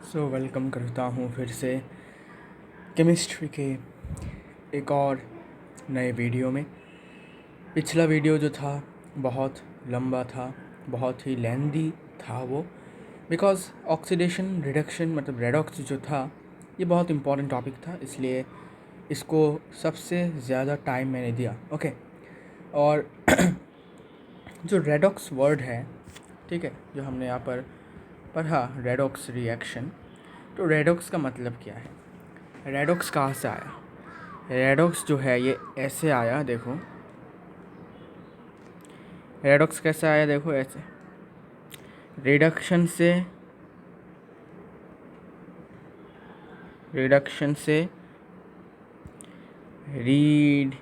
Welcome करता हूँ फिर से केमिस्ट्री के एक और नए वीडियो में। पिछला वीडियो जो था बहुत लंबा था, बहुत ही लेंदी था वो, बिकॉज़ ऑक्सीडेशन रिडक्शन मतलब रेडॉक्स जो था ये बहुत इम्पोर्टेंट टॉपिक था, इसलिए इसको सबसे ज़्यादा टाइम मैंने दिया। ओके। और जो रेडॉक्स वर्ड है, ठीक है, जो हमने यहाँ पर पढ़ा रेडॉक्स रिएक्शन, तो रेडॉक्स का मतलब क्या है, रेडॉक्स कहाँ से आया। रेडॉक्स जो है ये ऐसे आया, देखो रेडॉक्स कैसे आया, देखो ऐसे रिडक्शन से रीड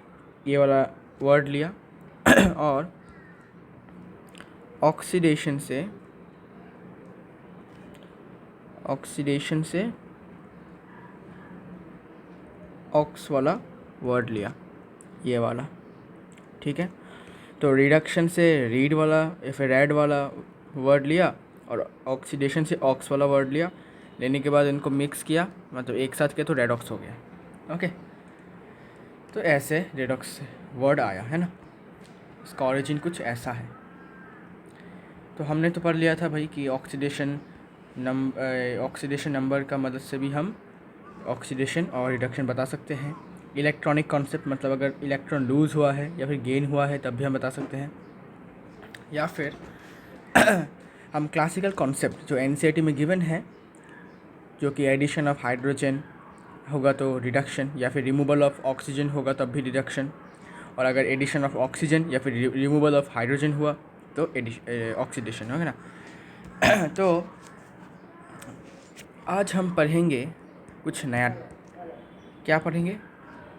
ये वाला वर्ड लिया और ऑक्सीडेशन से ऑक्स वाला वर्ड लिया, ये वाला, ठीक है। तो रिडक्शन से रीड वाला या फिर रेड वाला वर्ड लिया और ऑक्सीडेशन से ऑक्स वाला वर्ड लिया, लेने के बाद इनको मिक्स किया, मतलब एक साथ किया, तो रेडॉक्स हो गया। ओके, तो ऐसे रेडॉक्स वर्ड आया है ना, इसका ऑरिजिन कुछ ऐसा है। तो हमने तो पढ़ लिया था भाई कि ऑक्सीडेशन नंबर का मदद से भी हम ऑक्सीडेशन और रिडक्शन बता सकते हैं। इलेक्ट्रॉनिक कॉन्सेप्ट मतलब अगर इलेक्ट्रॉन लूज़ हुआ है या फिर गेन हुआ है तब भी हम बता सकते हैं, या फिर हम क्लासिकल कॉन्सेप्ट जो एनसीईआरटी में गिवन है, जो कि एडिशन ऑफ हाइड्रोजन होगा तो रिडक्शन, या फिर रिमूवल ऑफ ऑक्सीजन होगा तब भी रिडक्शन, और अगर एडिशन ऑफ ऑक्सीजन या फिर रिमूवल ऑफ हाइड्रोजन हुआ तो ऑक्सीडेशन होगा ना। तो आज हम पढ़ेंगे कुछ नया। क्या पढ़ेंगे?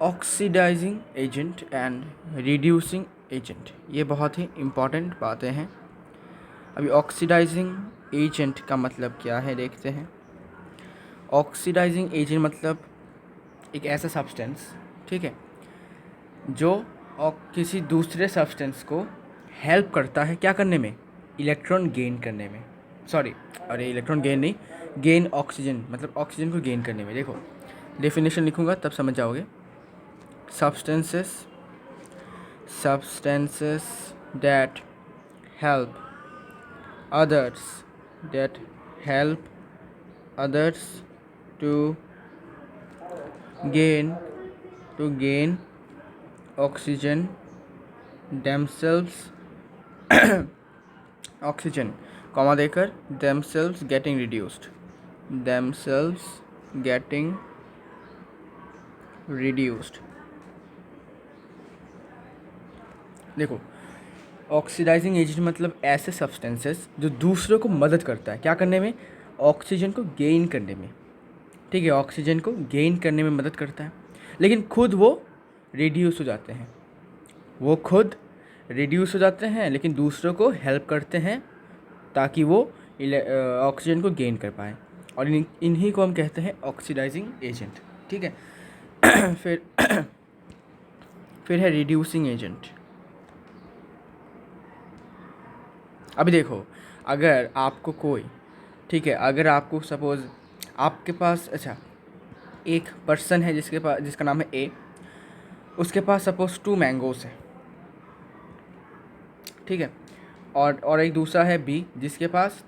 Oxidising agent and reducing agent. ये बहुत ही इम्पॉर्टेंट बातें हैं। अभी ऑक्सीडाइजिंग एजेंट का मतलब क्या है देखते हैं। ऑक्सीडाइजिंग एजेंट मतलब एक ऐसा सब्सटेंस, ठीक है, जो किसी दूसरे सब्सटेंस को हेल्प करता है क्या करने में, इलेक्ट्रॉन गेन करने में। सॉरी, अरे इलेक्ट्रॉन गेन नहीं, गेन ऑक्सीजन, मतलब ऑक्सीजन को गेन करने में। देखो डेफिनेशन लिखूँगा तब समझ जाओगे। substances that help others to gain oxygen themselves oxygen comma देकर themselves getting reduced। देखो ऑक्सीडाइजिंग एजेंट मतलब ऐसे सब्सटेंसेस जो दूसरों को मदद करता है क्या करने में, ऑक्सीजन को गेन करने में, ठीक है, ऑक्सीजन को गेन करने में मदद करता है, लेकिन खुद वो रिड्यूस हो जाते हैं, लेकिन दूसरों को हेल्प करते हैं ताकि वो ऑक्सीजन को गेन कर पाए, और इन्हीं को हम कहते हैं ऑक्सीडाइजिंग एजेंट, ठीक है। फिर है रिड्यूसिंग एजेंट। अभी देखो, अगर आपको कोई, ठीक है, अगर आपको सपोज़ आपके पास, अच्छा, एक पर्सन है जिसका नाम है ए, उसके पास सपोज़ 2 मैंगोस है, ठीक है, और एक दूसरा है बी जिसके पास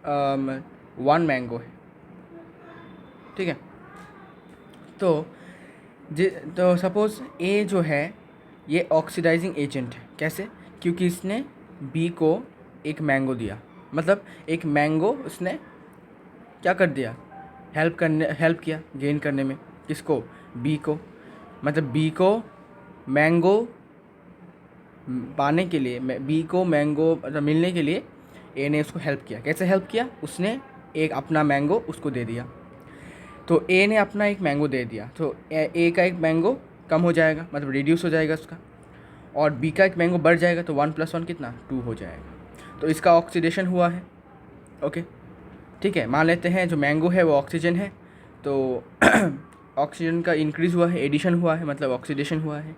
1 मैंगो है, ठीक है। तो सपोज़ ए जो है ये ऑक्सीडाइजिंग एजेंट है। कैसे? क्योंकि इसने बी को एक मैंगो दिया, मतलब एक मैंगो उसने क्या कर दिया, हेल्प किया गेन करने में। किसको? बी को। मतलब बी को मैंगो पाने के लिए, बी को मैंगो मिलने के लिए ए ने उसको हेल्प किया। कैसे हेल्प किया? उसने एक अपना मैंगो उसको दे दिया। तो ए ने अपना एक मैंगो दे दिया, तो ए का एक मैंगो कम हो जाएगा, मतलब रिड्यूस हो जाएगा उसका, और बी का एक मैंगो बढ़ जाएगा, तो 1 + 1 कितना, 2 हो जाएगा। तो इसका ऑक्सीडेशन हुआ है। ओके, ठीक है, मान लेते हैं जो मैंगो है वो ऑक्सीजन है, तो ऑक्सीजन का इंक्रीज़ हुआ है, एडिशन हुआ है, मतलब ऑक्सीडेशन हुआ है।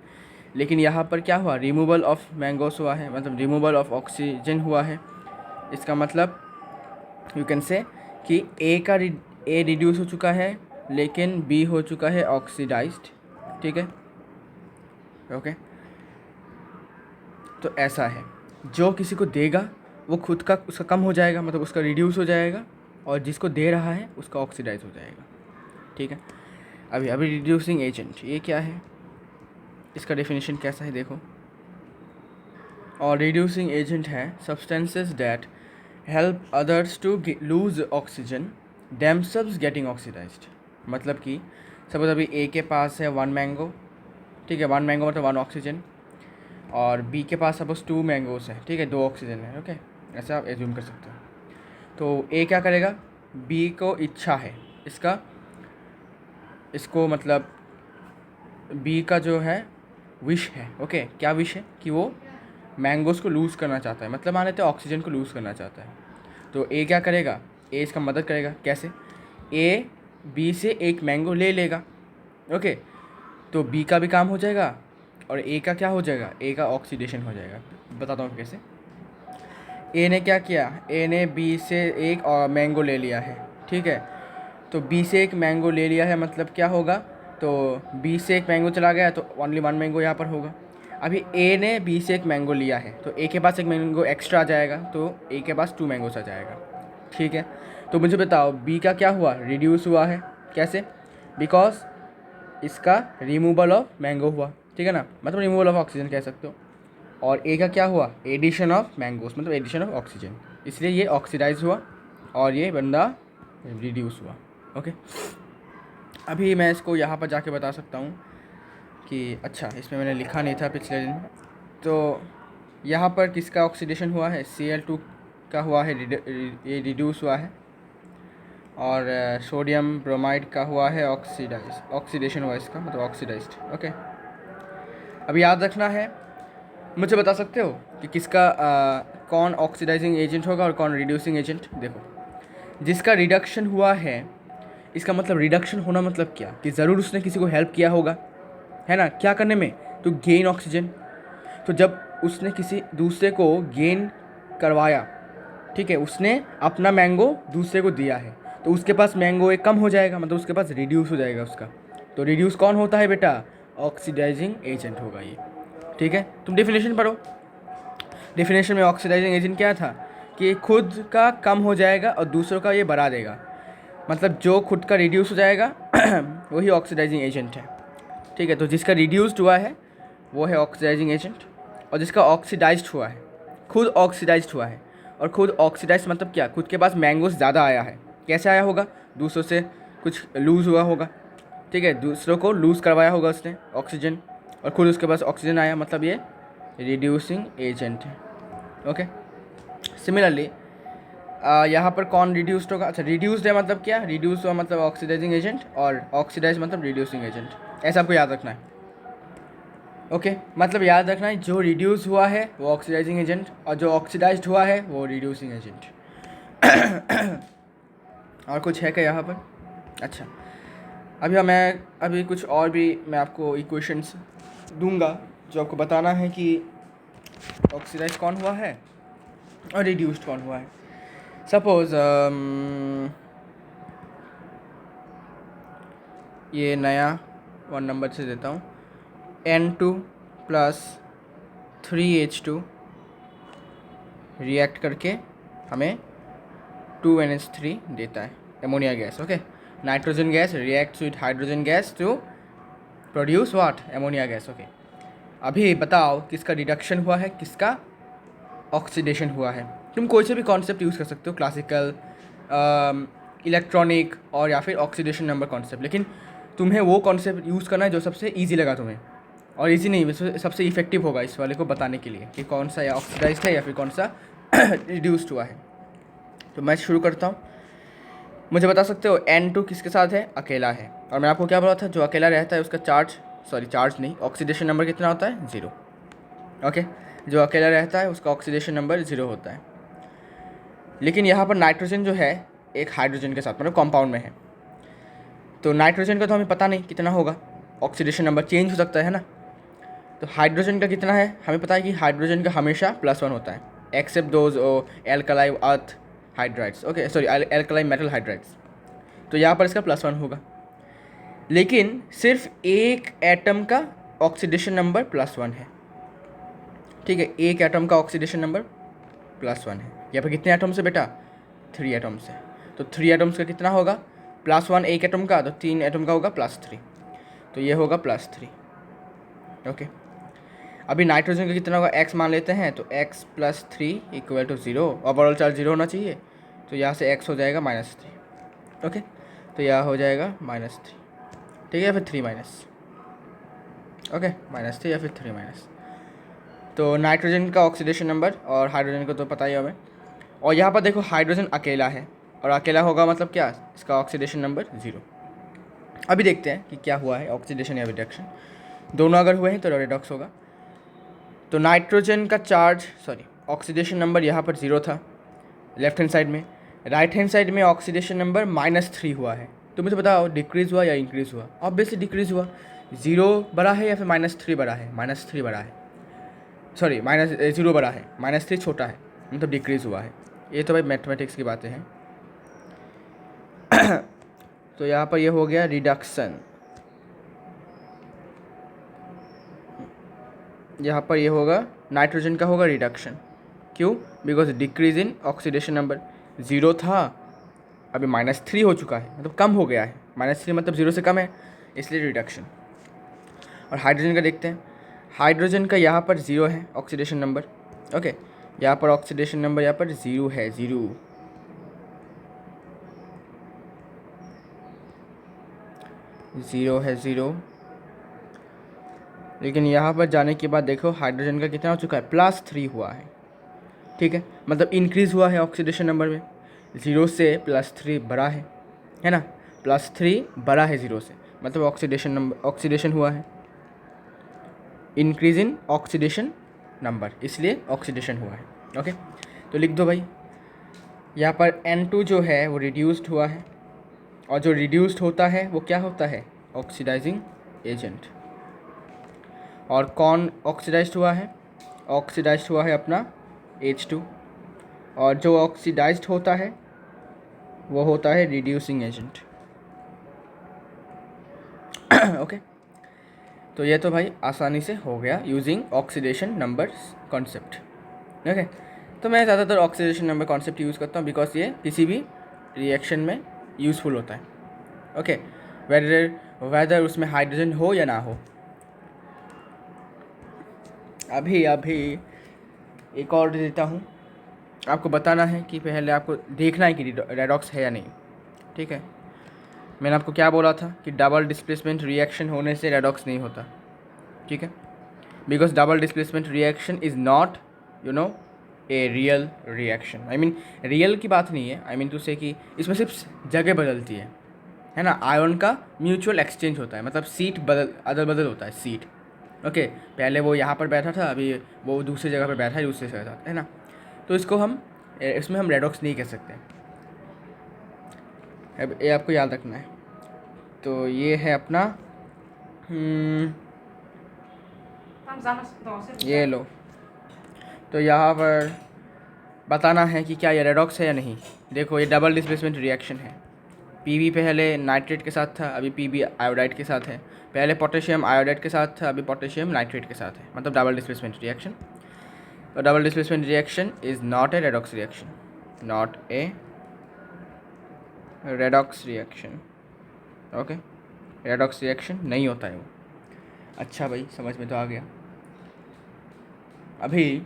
लेकिन यहाँ पर क्या हुआ, रिमूवल ऑफ मैंगोस हुआ है, मतलब रिमूवल ऑफ ऑक्सीजन हुआ है। इसका मतलब यू कैन से कि ए रिड्यूस हो चुका है लेकिन बी हो चुका है ऑक्सीडाइज्ड, ठीक है, ओके। तो ऐसा है, जो किसी को देगा वो खुद का उसका कम हो जाएगा, मतलब उसका रिड्यूस हो जाएगा, और जिसको दे रहा है उसका ऑक्सीडाइज हो जाएगा, ठीक है। अभी रिड्यूसिंग एजेंट ये क्या है, इसका डेफिनेशन कैसा है देखो। और रिड्यूसिंग एजेंट है substances that help others to lose oxygen themselves getting oxidised. मतलब कि सपोज अभी ए के पास है 1 मैंगो, ठीक है, 1 मैंगो मतलब 1 ऑक्सीजन, और बी के पास सपोज 2 मैंगोस है, ठीक है, 2 ऑक्सीजन है, ओके, ऐसा आप एज्यूम कर सकते हो। तो ए क्या करेगा, बी को इच्छा है इसको मतलब बी का जो है विश है, ओके, क्या विश है कि वो मैंगोस को लूज़ करना चाहता है, मतलब मान लेते हैं ऑक्सीजन को लूज़ करना चाहता है। तो ए क्या करेगा, ए इसका मदद करेगा, कैसे, ए बी से एक मैंगो ले लेगा, ओके, तो बी का भी काम हो जाएगा और ए का क्या हो जाएगा, ए का ऑक्सीडेशन हो जाएगा। बताता हूँ कैसे। ए ने क्या किया, ए ने बी से एक मैंगो ले लिया है, ठीक है, तो बी से एक मैंगो ले लिया है मतलब क्या होगा, तो बी से एक मैंगो चला गया तो ओनली 1 मैंगो यहाँ पर होगा। अभी ए ने बी से एक मैंगो लिया है तो ए के पास एक मैंगो एक्स्ट्रा आ जाएगा, तो ए के पास 2 मैंगोस आ जाएगा, ठीक है। तो मुझे बताओ बी का क्या हुआ, रिड्यूस हुआ है, कैसे, बिकॉज इसका रिमूवल ऑफ मैंगो हुआ, ठीक है ना, मतलब रिमूवल ऑफ ऑक्सीजन कह सकते हो। और ए का क्या हुआ, एडिशन ऑफ मैंगोस मतलब एडिशन ऑफ ऑक्सीजन, इसलिए ये ऑक्सीडाइज हुआ और ये बंदा रिड्यूस हुआ, ओके। अभी मैं इसको यहाँ पर जाके बता सकता हूँ कि अच्छा इसमें मैंने लिखा नहीं था पिछले दिन, तो यहाँ पर किसका ऑक्सीडेशन हुआ है, Cl2 का हुआ है, ये रिड्यूस हुआ है, और सोडियम ब्रोमाइड का हुआ है ऑक्सीडेशन हुआ इसका मतलब ऑक्सीडाइज्ड, ओके। अभी याद रखना है, मुझे बता सकते हो कि किसका कौन ऑक्सीडाइजिंग एजेंट होगा और कौन रिड्यूसिंग एजेंट। देखो जिसका रिडक्शन हुआ है, इसका मतलब रिडक्शन होना मतलब क्या, कि ज़रूर उसने किसी को हेल्प किया होगा, है ना, क्या करने में, तो गेन ऑक्सीजन। तो जब उसने किसी दूसरे को गेन करवाया, ठीक है, उसने अपना मैंगो दूसरे को दिया है, तो उसके पास मैंगो एक कम हो जाएगा, मतलब उसके पास रिड्यूस हो जाएगा उसका। तो रिड्यूस कौन होता है बेटा, ऑक्सीडाइजिंग एजेंट होगा ये, ठीक है। तुम डेफिनेशन पढ़ो, डेफिनेशन में ऑक्सीडाइजिंग एजेंट क्या था कि खुद का कम हो जाएगा और दूसरों का ये बढ़ा देगा, मतलब जो खुद का रिड्यूस हो जाएगा वही ऑक्सीडाइजिंग एजेंट है, ठीक है। तो जिसका रिड्यूस्ड हुआ है वो है ऑक्सीडाइजिंग एजेंट, और जिसका ऑक्सीडाइज्ड हुआ है, खुद ऑक्सीडाइज्ड हुआ है, और खुद ऑक्सीडाइज्ड मतलब क्या, खुद के पास मैंगोस ज़्यादा आया है, कैसे आया होगा, दूसरों से कुछ लूज़ हुआ होगा, ठीक है, दूसरों को लूज़ करवाया होगा उसने ऑक्सीजन, और खुद उसके पास ऑक्सीजन आया, मतलब ये रिड्यूसिंग एजेंट है, ओके। सिमिलरली यहाँ पर कौन रिड्यूस्ड होगा, अच्छा रिड्यूस्ड है मतलब क्या, रिड्यूस हुआ मतलब ऑक्सीडाइजिंग एजेंट, और ऑक्सीडाइज मतलब रिड्यूसिंग एजेंट, ऐसा आपको याद रखना है, ओके। मतलब याद रखना है जो रिड्यूस हुआ है वो ऑक्सीडाइजिंग एजेंट, और जो ऑक्सीडाइज्ड हुआ है वो रिड्यूसिंग एजेंट। और कुछ है क्या यहाँ पर, अच्छा अभी कुछ और भी मैं आपको इक्वेशंस दूंगा जो आपको बताना है कि ऑक्सीडाइज कौन हुआ है और रिड्यूस्ड कौन हुआ है। सपोज ये नया 1 नंबर से देता हूँ, N2 + 3H2 रिएक्ट करके हमें 2NH3 देता है, ammonia gas, okay. Nitrogen gas reacts with hydrogen gas to produce what, ammonia gas, okay. अभी बताओ किसका रिडक्शन हुआ है, किसका ऑक्सीडेशन हुआ है। तुम कोई से भी कॉन्सेप्ट यूज़ कर सकते हो, क्लासिकल, इलेक्ट्रॉनिक और या फिर ऑक्सीडेशन नंबर कॉन्सेप्ट, लेकिन तुम्हें वो कॉन्सेप्ट यूज़ करना है जो सबसे ईजी लगा तुम्हें, और ईजी नहीं सबसे इफेक्टिव होगा इस वाले को बताने के लिए कि कौन सा या ऑक्सीडाइज्ड है या फिर कौन सा रिड्यूस्ड हुआ है। तो मैं शुरू करता हूँ, मुझे बता सकते हो N2 किसके साथ है, अकेला है, और मैं आपको क्या बोला था, जो अकेला रहता है उसका चार्ज नहीं, ऑक्सीडेशन नंबर कितना होता है, 0, ओके। जो अकेला रहता है उसका ऑक्सीडेशन नंबर 0 होता है। लेकिन यहाँ पर नाइट्रोजन जो है एक हाइड्रोजन के साथ मतलब कंपाउंड में है, तो नाइट्रोजन का तो हमें पता नहीं कितना होगा, ऑक्सीडेशन नंबर चेंज हो सकता है ना। तो हाइड्रोजन का कितना है, हमें पता है कि हाइड्रोजन का हमेशा +1 होता है, except those alkali earth hydrides, okay, sorry alkali metal hydrides. तो यहाँ पर इसका +1 होगा, लेकिन सिर्फ एक एटम का ऑक्सीडेशन नंबर +1 है, ठीक है, एक एटम का ऑक्सीडेशन नंबर +1 है। यहाँ पर कितने एटम से बेटा? 3 एटम से। तो 3 एटम्स का कितना होगा? +1 एक एटम का, तो 3 एटम का होगा +3, तो ये होगा +3। ओके, अभी नाइट्रोजन का कितना होगा? x मान लेते हैं, तो x + 3 = 0, ओवरऑल चार्ज 0 होना चाहिए, तो यहाँ से x हो जाएगा -3। ओके, तो यह हो जाएगा -3, ठीक है, फिर 3 माइनस, ओके, -3 या फिर 3 माइनस। तो नाइट्रोजन का ऑक्सीडेशन नंबर और हाइड्रोजन को तो पता ही हमें, और यहाँ पर देखो हाइड्रोजन अकेला है, और अकेला होगा मतलब क्या? इसका ऑक्सीडेशन नंबर 0। अभी देखते हैं कि क्या हुआ है, ऑक्सीडेशन या रिडक्शन। दोनों अगर हुए हैं तो रेडॉक्स होगा। तो नाइट्रोजन का ऑक्सीडेशन नंबर यहाँ पर 0 था लेफ्ट हैंड साइड में, राइट हैंड साइड में ऑक्सीडेशन नंबर -3 हुआ है। तो मुझे बताओ डिक्रीज़ हुआ या इंक्रीज़ हुआ? ऑब्वियसली डिक्रीज़ हुआ। 0 बड़ा है या फिर -3 बड़ा है? -3 बड़ा है, सॉरी -0 बड़ा है, -3 छोटा है, मतलब डिक्रीज़ हुआ है। ये तो भाई मैथमेटिक्स की बातें हैं। तो यहाँ पर ये हो गया रिडक्शन, यहाँ पर ये होगा नाइट्रोजन का होगा रिडक्शन। क्यों? Because decrease in oxidation number, 0 था अभी -3 हो चुका है, मतलब कम हो गया है, -3 मतलब 0 से कम है, इसलिए रिडक्शन। और हाइड्रोजन का देखते हैं, हाइड्रोजन का यहाँ पर 0 है ऑक्सीडेशन नंबर, ओके, यहाँ पर ऑक्सीडेशन नंबर यहाँ पर 0 है, 0 है 0, लेकिन यहाँ पर जाने के बाद देखो हाइड्रोजन का कितना हो चुका है? +3 हुआ है, ठीक है, मतलब इंक्रीज़ हुआ है ऑक्सीडेशन नंबर में, 0 से +3 बड़ा है ना, +3 बड़ा है 0 से, मतलब ऑक्सीडेशन हुआ है, इंक्रीज इन ऑक्सीडेशन नंबर, इसलिए ऑक्सीडेशन हुआ है। ओके, तो लिख दो भाई, यहाँ पर N2 जो है वो रिड्यूस्ड हुआ है, और जो रिड्यूस्ड होता है वो क्या होता है? Oxidising agent. और कौन ऑक्सीडाइज्ड हुआ है? ऑक्सीडाइज्ड हुआ है अपना H2, और जो ऑक्सीडाइज्ड होता है वो होता है रिड्यूसिंग एजेंट। ओके, तो ये तो भाई आसानी से हो गया using oxidation number concept. Okay, तो मैं ज़्यादातर ऑक्सीडेशन नंबर कॉन्सेप्ट यूज़ करता हूँ, बिकॉज ये किसी भी रिएक्शन में यूज़फुल होता है। ओके, वेदर उसमें हाइड्रोजन हो या ना हो। अभी एक और देता हूँ, आपको बताना है कि पहले आपको देखना है कि रेडॉक्स है या नहीं, ठीक है। मैंने आपको क्या बोला था कि डबल डिस्प्लेसमेंट रिएक्शन होने से रेडॉक्स नहीं होता, ठीक है, because double displacement reaction is not a real reaction. I mean real की बात नहीं है, आई मीन टू से कि इसमें सिर्फ जगह बदलती है ना, आयन का म्यूचुअल एक्सचेंज होता है, मतलब सीट अदल बदल होता है, सीट। ओके, पहले वो यहाँ पर बैठा था, अभी वो दूसरी जगह पर बैठा है दूसरे जगह, है ना, तो इसमें हम रेडॉक्स नहीं कह सकते। अब ये आपको याद रखना है। तो ये है अपना ये लो, तो यहाँ पर बताना है कि क्या ये रेडॉक्स है या नहीं। देखो ये डबल डिस्प्लेसमेंट रिएक्शन है, पीबी पहले नाइट्रेट के साथ था, अभी पीबी आयोडाइड के साथ है, पहले पोटेशियम आयोडाइड के साथ था, अभी पोटेशियम नाइट्रेट के साथ है, मतलब डबल डिस्प्लेसमेंट रिएक्शन। तो double displacement reaction is not a redox reaction, not a redox reaction. Okay, redox reaction नहीं होता है वो। अच्छा भाई, समझ में तो आ गया। अभी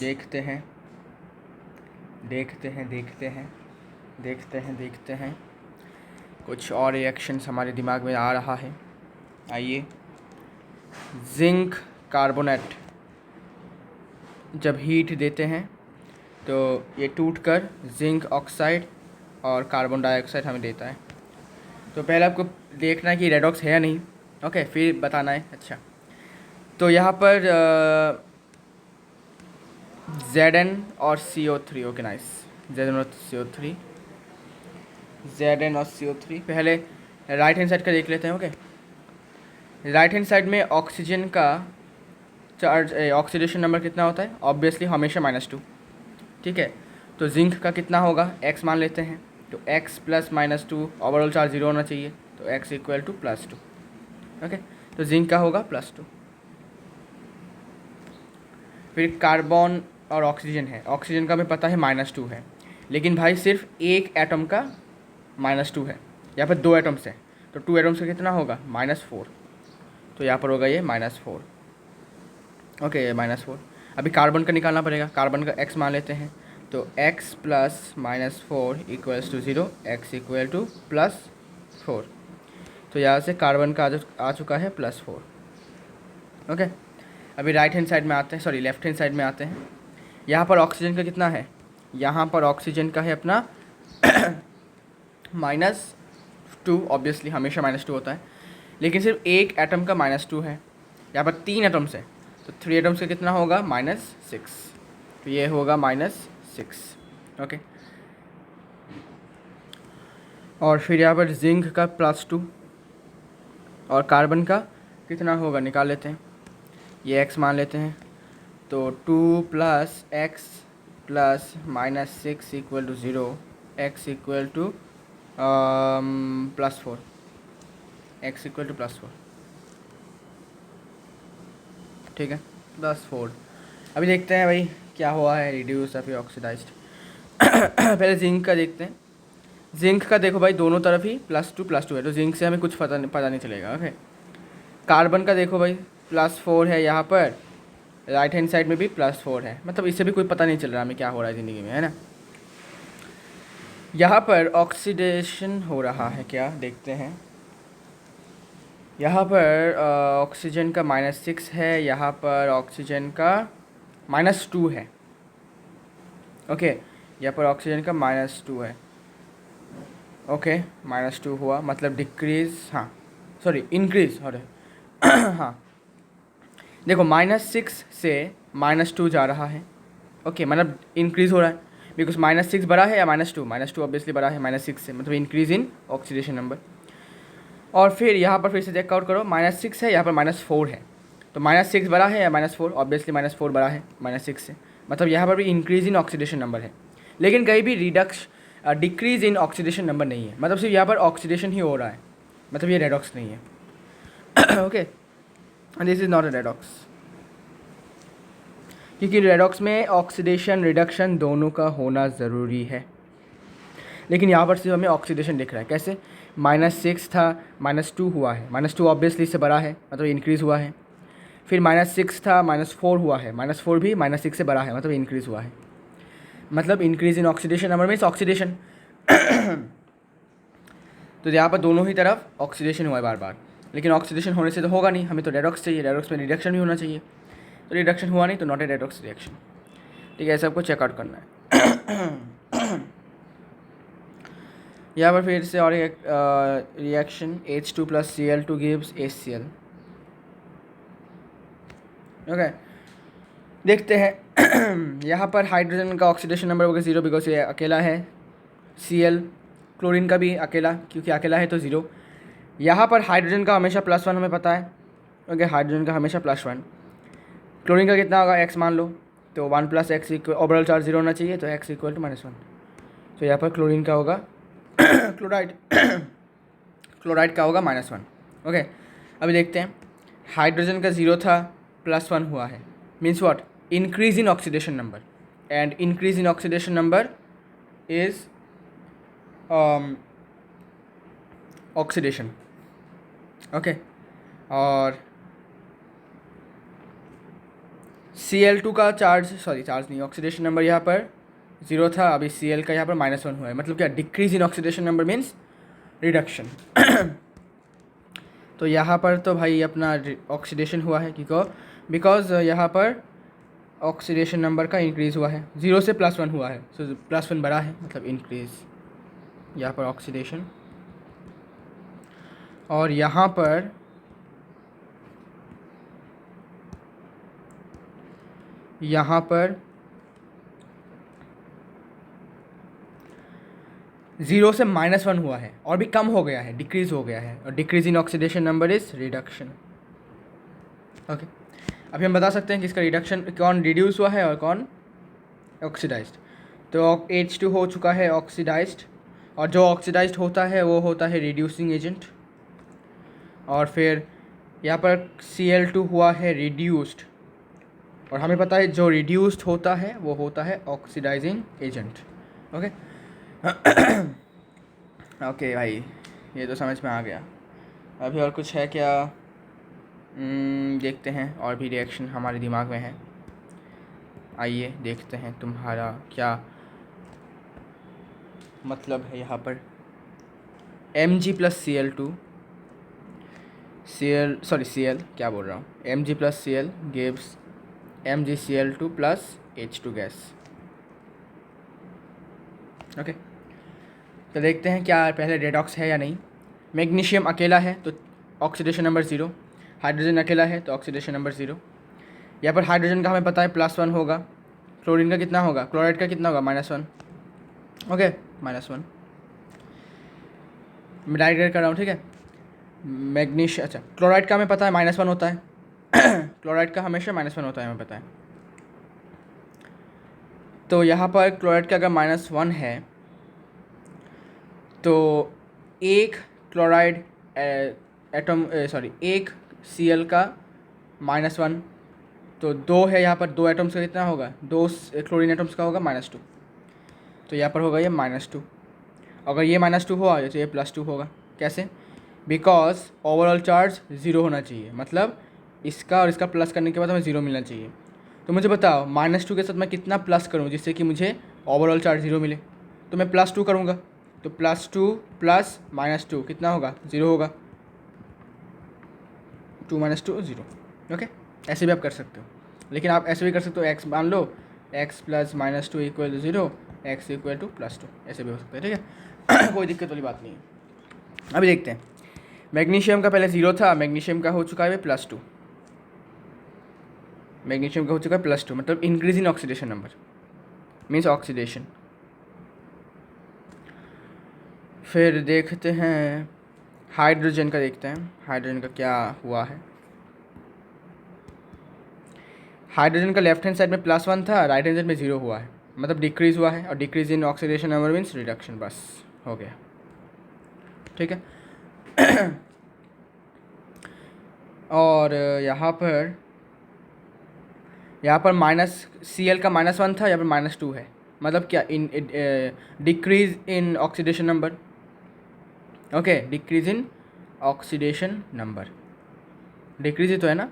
देखते हैं कुछ और रिएक्शंस हमारे दिमाग में आ रहा है। आइए, जिंक कार्बोनेट जब हीट देते हैं तो ये टूटकर जिंक ऑक्साइड और कार्बन डाइऑक्साइड हमें देता है। तो पहले आपको देखना है कि रेडॉक्स है या नहीं, ओके, फिर बताना है। अच्छा, तो यहाँ पर Zn और CO3, ओके नाइस, Zn और CO3। पहले राइट हैंड साइड का देख लेते हैं। ओके, राइट हैंड साइड में ऑक्सीजन का चार्ज ऑक्सीडेशन नंबर कितना होता है? ऑब्वियसली हमेशा -2, ठीक है। तो जिंक का कितना होगा, x मान लेते हैं, तो x plus minus two, overall charge 0 होना चाहिए, तो x इक्वल टू +2। ओके, तो जिंक का होगा +2। फिर कार्बन और ऑक्सीजन है, ऑक्सीजन का हमें पता है -2 है, लेकिन भाई सिर्फ एक एटम का -2 है, यहाँ पर 2 एटम्स हैं, तो 2 एटम्स का कितना होगा, -4। तो यहाँ पर होगा ये -4। ओके, ये -4। अभी कार्बन का निकालना पड़ेगा, कार्बन का x मान लेते हैं, तो x plus -4 equals to 0, x equal to +4। तो यहाँ से कार्बन का आ चुका है +4। ओके, अभी राइट हैंड साइड में आते हैं, सॉरी लेफ्ट हैंड साइड में आते हैं। यहाँ पर ऑक्सीजन का कितना है, यहाँ पर ऑक्सीजन का है अपना -2, ऑब्वियसली हमेशा -2 होता है, लेकिन सिर्फ एक एटम का -2 है। यहाँ पर 3 एटम्स है, तो 3 एटम्स का कितना होगा, -6। तो ये होगा -6। ओके, और फिर यहाँ पर जिंक का +2 और कार्बन का कितना होगा निकाल लेते हैं, ये x मान लेते हैं, तो 2 + x plus -6 equal to 0, x equal to +4, x equal to +4। ठीक है, +4। अभी देखते हैं भाई क्या हुआ है, रिड्यूस या फिर ऑक्सीडाइज्ड। पहले जिंक का देखते हैं। जिंक का देखो भाई दोनों तरफ ही +2 है, तो जिंक से हमें कुछ पता नहीं चलेगा। ओके, कार्बन का देखो भाई +4 है, यहाँ पर राइट हैंड साइड में भी +4 है, मतलब इससे भी कोई पता नहीं चल रहा हमें क्या हो रहा है ज़िंदगी में, है ना। यहाँ पर ऑक्सीडेशन हो रहा है, क्या देखते हैं। यहाँ पर ऑक्सीजन का -6 है, यहाँ पर ऑक्सीजन का -2 है। ओके, यहाँ पर ऑक्सीजन का -2 है। ओके, -2 हुआ, मतलब डिक्रीज़, हाँ सॉरी इंक्रीज़, अरे हाँ देखो -6 से -2 जा रहा है। ओके, मतलब इंक्रीज़ हो रहा है, बिकॉज -6 बड़ा है या -2, -2 ऑब्वियसली बड़ा है -6 से, मतलब इंक्रीज़ इन ऑक्सीडेशन नंबर। और फिर यहाँ पर फिर से चेकआउट करो, -6 है, यहाँ पर -4 है, तो -6 बड़ा है या -4, ऑब्वियसली -4 बड़ा है -6 से, मतलब यहाँ पर भी इंक्रीज़ इन ऑक्सीडेशन नंबर है, लेकिन कहीं भी डिक्रीज़ इन ऑक्सीडेशन नंबर नहीं है, मतलब सिर्फ यहाँ पर ऑक्सीडेशन ही हो रहा है, मतलब ये रेडॉक्स नहीं है। Okay, this is not a redox, क्योंकि रेडॉक्स में ऑक्सीडेशन रिडक्शन दोनों का होना ज़रूरी है, लेकिन यहाँ पर सिर्फ हमें ऑक्सीडेशन दिख रहा है। कैसे, -6 था, -2 हुआ है, -2 ऑब्वियसली इससे बड़ा है, मतलब इंक्रीज़ हुआ है। फिर -6 था, -4 हुआ है, -4 भी -6 से बड़ा है, मतलब इंक्रीज़ हुआ है, मतलब increase in oxidation number means oxidation. तो यहाँ पर दोनों ही तरफ ऑक्सीडेशन हुआ है बार बार, लेकिन ऑक्सीडेशन होने से तो होगा नहीं, हमें तो रेडॉक्स चाहिए, रेडॉक्स में रिडक्शन भी होना चाहिए, तो रिडक्शन हुआ नहीं, तो नॉट ए रेडॉक्स रिएक्शन। ठीक है, सबको चेकआउट करना है। यहाँ पर फिर से और एक reaction H2 + Cl2 gives HCl। Okay, देखते हैं। यहाँ पर हाइड्रोजन का ऑक्सीडेशन नंबर होगा 0, बिकॉज ये अकेला है। Cl, क्लोरीन का भी अकेला, क्योंकि अकेला है तो 0। यहाँ पर हाइड्रोजन का हमेशा +1 हमें पता है। ओके, हाइड्रोजन का हमेशा +1। क्लोरीन का कितना होगा, x मान लो, तो 1 + x इक्वल, ओवरऑल चार्ज 0 होना चाहिए, तो x इक्वल टू -1। तो यहाँ पर क्लोरीन का होगा क्लोराइड क्लोराइड का होगा -1। ओके, अभी देखते हैं। हाइड्रोजन का 0 था, +1 हुआ है, means what, increase in oxidation number, and increase in oxidation number is oxidation. Okay, और Cl2 का चार्ज नहीं, ऑक्सीडेशन नंबर यहाँ पर 0 था, अभी Cl का यहाँ पर -1 हुआ है, मतलब क्या, decrease in oxidation number means reduction. तो यहाँ पर तो भाई अपना ऑक्सीडेशन हुआ है, क्योंकि बिकॉज यहाँ पर ऑक्सीडेशन नंबर का इंक्रीज़ हुआ है, 0 से +1 हुआ है, सो +1 बड़ा है, मतलब इंक्रीज़, यहाँ पर ऑक्सीडेशन। और यहाँ पर ज़ीरो से -1 हुआ है, और भी कम हो गया है, डिक्रीज़ हो गया है, और decrease in oxidation number is reduction. Okay, अभी हम बता सकते हैं कि इसका रिडक्शन, कौन रिड्यूस हुआ है और कौन ऑक्सीडाइज्ड। तो H2 हो चुका है ऑक्सीडाइज्ड, और जो ऑक्सीडाइज्ड होता है वो होता है रिड्यूसिंग एजेंट। और फिर यहाँ पर Cl2 हुआ है रिड्यूस्ड, और हमें पता है जो रिड्यूस्ड होता है वो होता है ऑक्सीडाइजिंग एजेंट। ओके ओके भाई, ये तो समझ में आ गया। अभी और कुछ है क्या? देखते हैं, और भी रिएक्शन हमारे दिमाग में है। आइए देखते हैं तुम्हारा क्या मतलब है यहाँ पर। Mg प्लस Cl2 Cl क्या बोल रहा हूँ, Mg plus Cl gives MgCl2 plus H2 gas. Okay, तो देखते हैं क्या पहले रेडॉक्स है या नहीं। मैग्नीशियम अकेला है तो ऑक्सीडेशन नंबर 0, हाइड्रोजन अकेला है तो ऑक्सीडेशन नंबर 0। यहाँ पर हाइड्रोजन का हमें पता है +1 होगा, क्लोरीन का कितना होगा, क्लोराइड का कितना होगा, -1। ओके, -1 मैं डायरेक्ट कर रहा हूँ, ठीक है। मैग्नीशियम, अच्छा क्लोराइड का हमें पता है -1 होता है क्लोराइड का हमेशा -1 होता है, हमें पता है। तो यहाँ पर क्लोराइड का अगर -1 है तो एक क्लोराइड एटम एक Cl का -1, तो 2 है यहाँ पर, 2 एटम्स का कितना होगा, 2 क्लोरीन एटम्स का होगा -2, तो यहाँ पर होगा ये -2। अगर ये -2 हुआ तो ये +2 होगा। कैसे? बिकॉज ओवरऑल चार्ज 0 होना चाहिए, मतलब इसका और इसका प्लस करने के बाद हमें 0 मिलना चाहिए। तो मुझे बताओ -2 के साथ मैं कितना प्लस करूँ जिससे कि मुझे ओवरऑल चार्ज 0 मिले। तो मैं +2 करूँगा, तो +2 प्लस -2 कितना होगा, 0 होगा। 2 - 2 0। ओके, ऐसे भी आप कर सकते हो, लेकिन आप ऐसे भी कर सकते हो, x मान लो x plus -2 equal 0, x equal to +2, ऐसे भी हो सकता है, ठीक है कोई दिक्कत वाली बात नहीं है। अभी देखते हैं, मैग्नीशियम का पहले 0 था, मैग्नीशियम का हो चुका है +2, मैग्नीशियम का हो चुका है +2, मतलब increase in oxidation number means oxidation. फिर देखते हैं हाइड्रोजन का, देखते हैं हाइड्रोजन का क्या हुआ है। हाइड्रोजन का लेफ्ट हैंड साइड में +1 था, राइट हैंड साइड में 0 हुआ है, मतलब डिक्रीज़ हुआ है, और decrease in oxidation number means reduction, बस हो गया, ठीक है और यहाँ पर Cl का -1 था, यहाँ पर -2 है, मतलब क्या, in decrease in oxidation number. Okay, decrease in oxidation number, decrease ही तो है ना,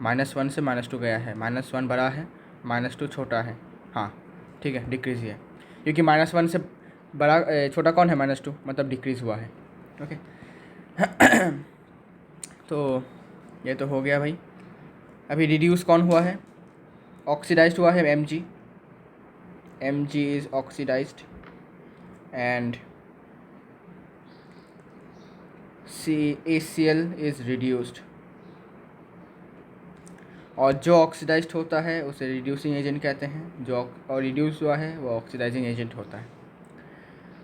-1 से -2 गया है, -1 बड़ा है, -2 छोटा है, हाँ ठीक है, डिक्रीज ही है, क्योंकि -1 से बड़ा छोटा कौन है, -2, मतलब डिक्रीज़ हुआ है। ओके तो ये तो हो गया भाई। अभी रिड्यूस कौन हुआ है, ऑक्सीडाइज्ड हुआ है Mg, Mg is oxidised and ACl is reduced, और जो ऑक्सीडाइज्ड होता है उसे रिड्यूसिंग एजेंट कहते हैं, जो और रिड्यूस हुआ है वो ऑक्सीडाइजिंग एजेंट होता है।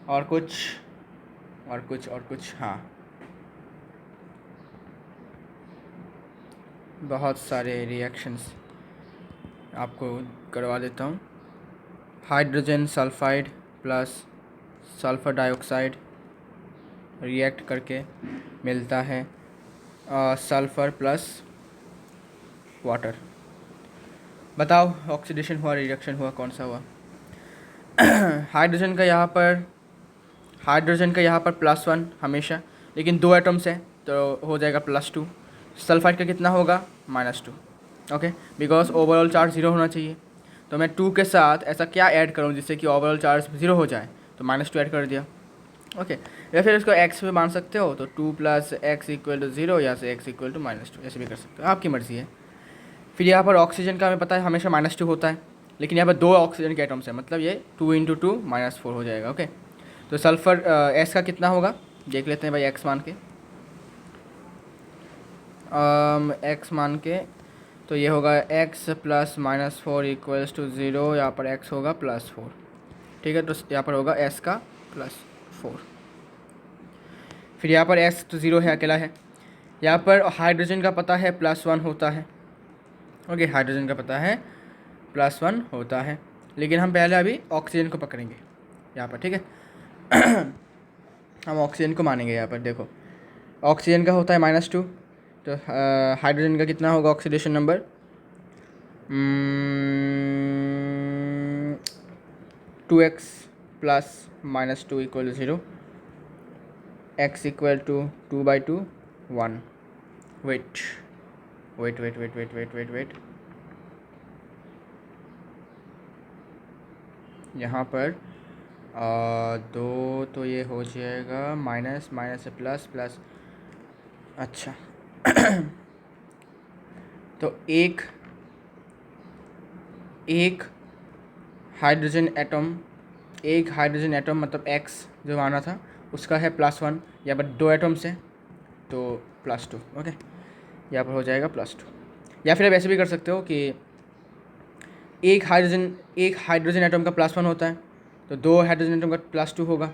और कुछ हाँ, बहुत सारे रिएक्शंस आपको करवा देता हूँ। Hydrogen sulphide plus sulphur dioxide react करके मिलता है सल्फर प्लस वाटर। बताओ ऑक्सीडेशन हुआ, रिडक्शन हुआ, कौन सा हुआ? हाइड्रोजन का यहाँ पर +1 हमेशा, लेकिन 2 एटम्स हैं तो हो जाएगा +2। सल्फाइड का कितना होगा, -2। ओके, बिकॉज ओवरऑल चार्ज 0 होना चाहिए, तो मैं 2 के साथ ऐसा क्या ऐड करूँ जिससे कि ओवरऑल चार्ज 0 हो जाए, तो -2 ऐड कर दिया। ओके, या फिर इसको x पे मान सकते हो, तो 2 + x = 0, या से x = -2, ऐसे भी कर सकते हो, आपकी मर्ज़ी है। फिर यहाँ पर ऑक्सीजन का हमें पता है हमेशा -2 होता है, लेकिन यहाँ पर 2 ऑक्सीजन के एटम्स हैं, मतलब ये 2 × 2 -4 हो जाएगा। ओके, तो सल्फ़र S का कितना होगा देख लेते हैं भाई, x मान के, x मान के, तो ये होगा x + -4 = 0, यहाँ पर x होगा +4, ठीक है, तो यहाँ पर होगा s का +4। फिर यहाँ पर s तो 0 है, अकेला है। यहाँ पर हाइड्रोजन का पता है +1 होता है। ओके, हाइड्रोजन का पता है +1 होता है, लेकिन हम पहले अभी ऑक्सीजन को पकड़ेंगे यहाँ पर, ठीक है। हम ऑक्सीजन को मानेंगे यहाँ पर। देखो ऑक्सीजन का होता है -2, तो हाइड्रोजन का कितना होगा oxidation number? 2x plus -2 equal 0, x equal to 2/2 1। Wait wait wait wait wait wait wait wait यहाँ पर 2, तो ये हो जाएगा माइनस माइनस से प्लस प्लस। अच्छा तो एक हाइड्रोजन एटम मतलब x जो आना था उसका है +1, यहाँ पर 2 एटम्स हैं तो +2। ओके, यहाँ पर हो जाएगा +2। या फिर आप ऐसे भी कर सकते हो कि एक हाइड्रोजन एटम का +1 होता है तो 2 हाइड्रोजन एटम का +2 होगा।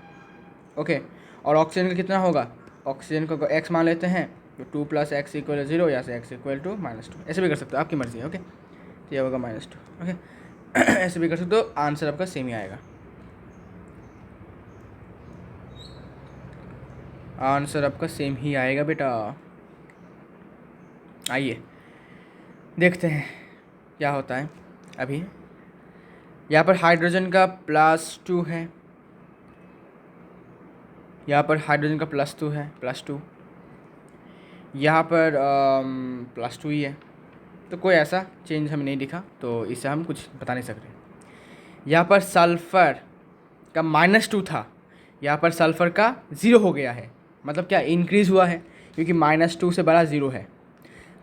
ओके, और ऑक्सीजन का कितना होगा? ऑक्सीजन को x मान लेते हैं तो 2 + x = 0, या से x = -2। ऐसे भी कर सकते हो, आपकी मर्ज़ी है। ओके, तो ये होगा -2। ओके ऐसे भी कर सकते हो, आंसर आपका सेम ही आएगा। आंसर आपका सेम ही आएगा बेटा। आइए देखते हैं क्या होता है। अभी यहाँ पर हाइड्रोजन का +2 है, यहाँ पर हाइड्रोजन का +2 है, +2 यहाँ पर +2 ही है, तो कोई ऐसा चेंज हमें नहीं दिखा, तो इससे हम कुछ बता नहीं सकते। यहाँ पर सल्फ़र का -2 था, यहाँ पर सल्फ़र का 0 हो गया है, मतलब क्या इंक्रीज़ हुआ है, क्योंकि -2 से बड़ा 0 है,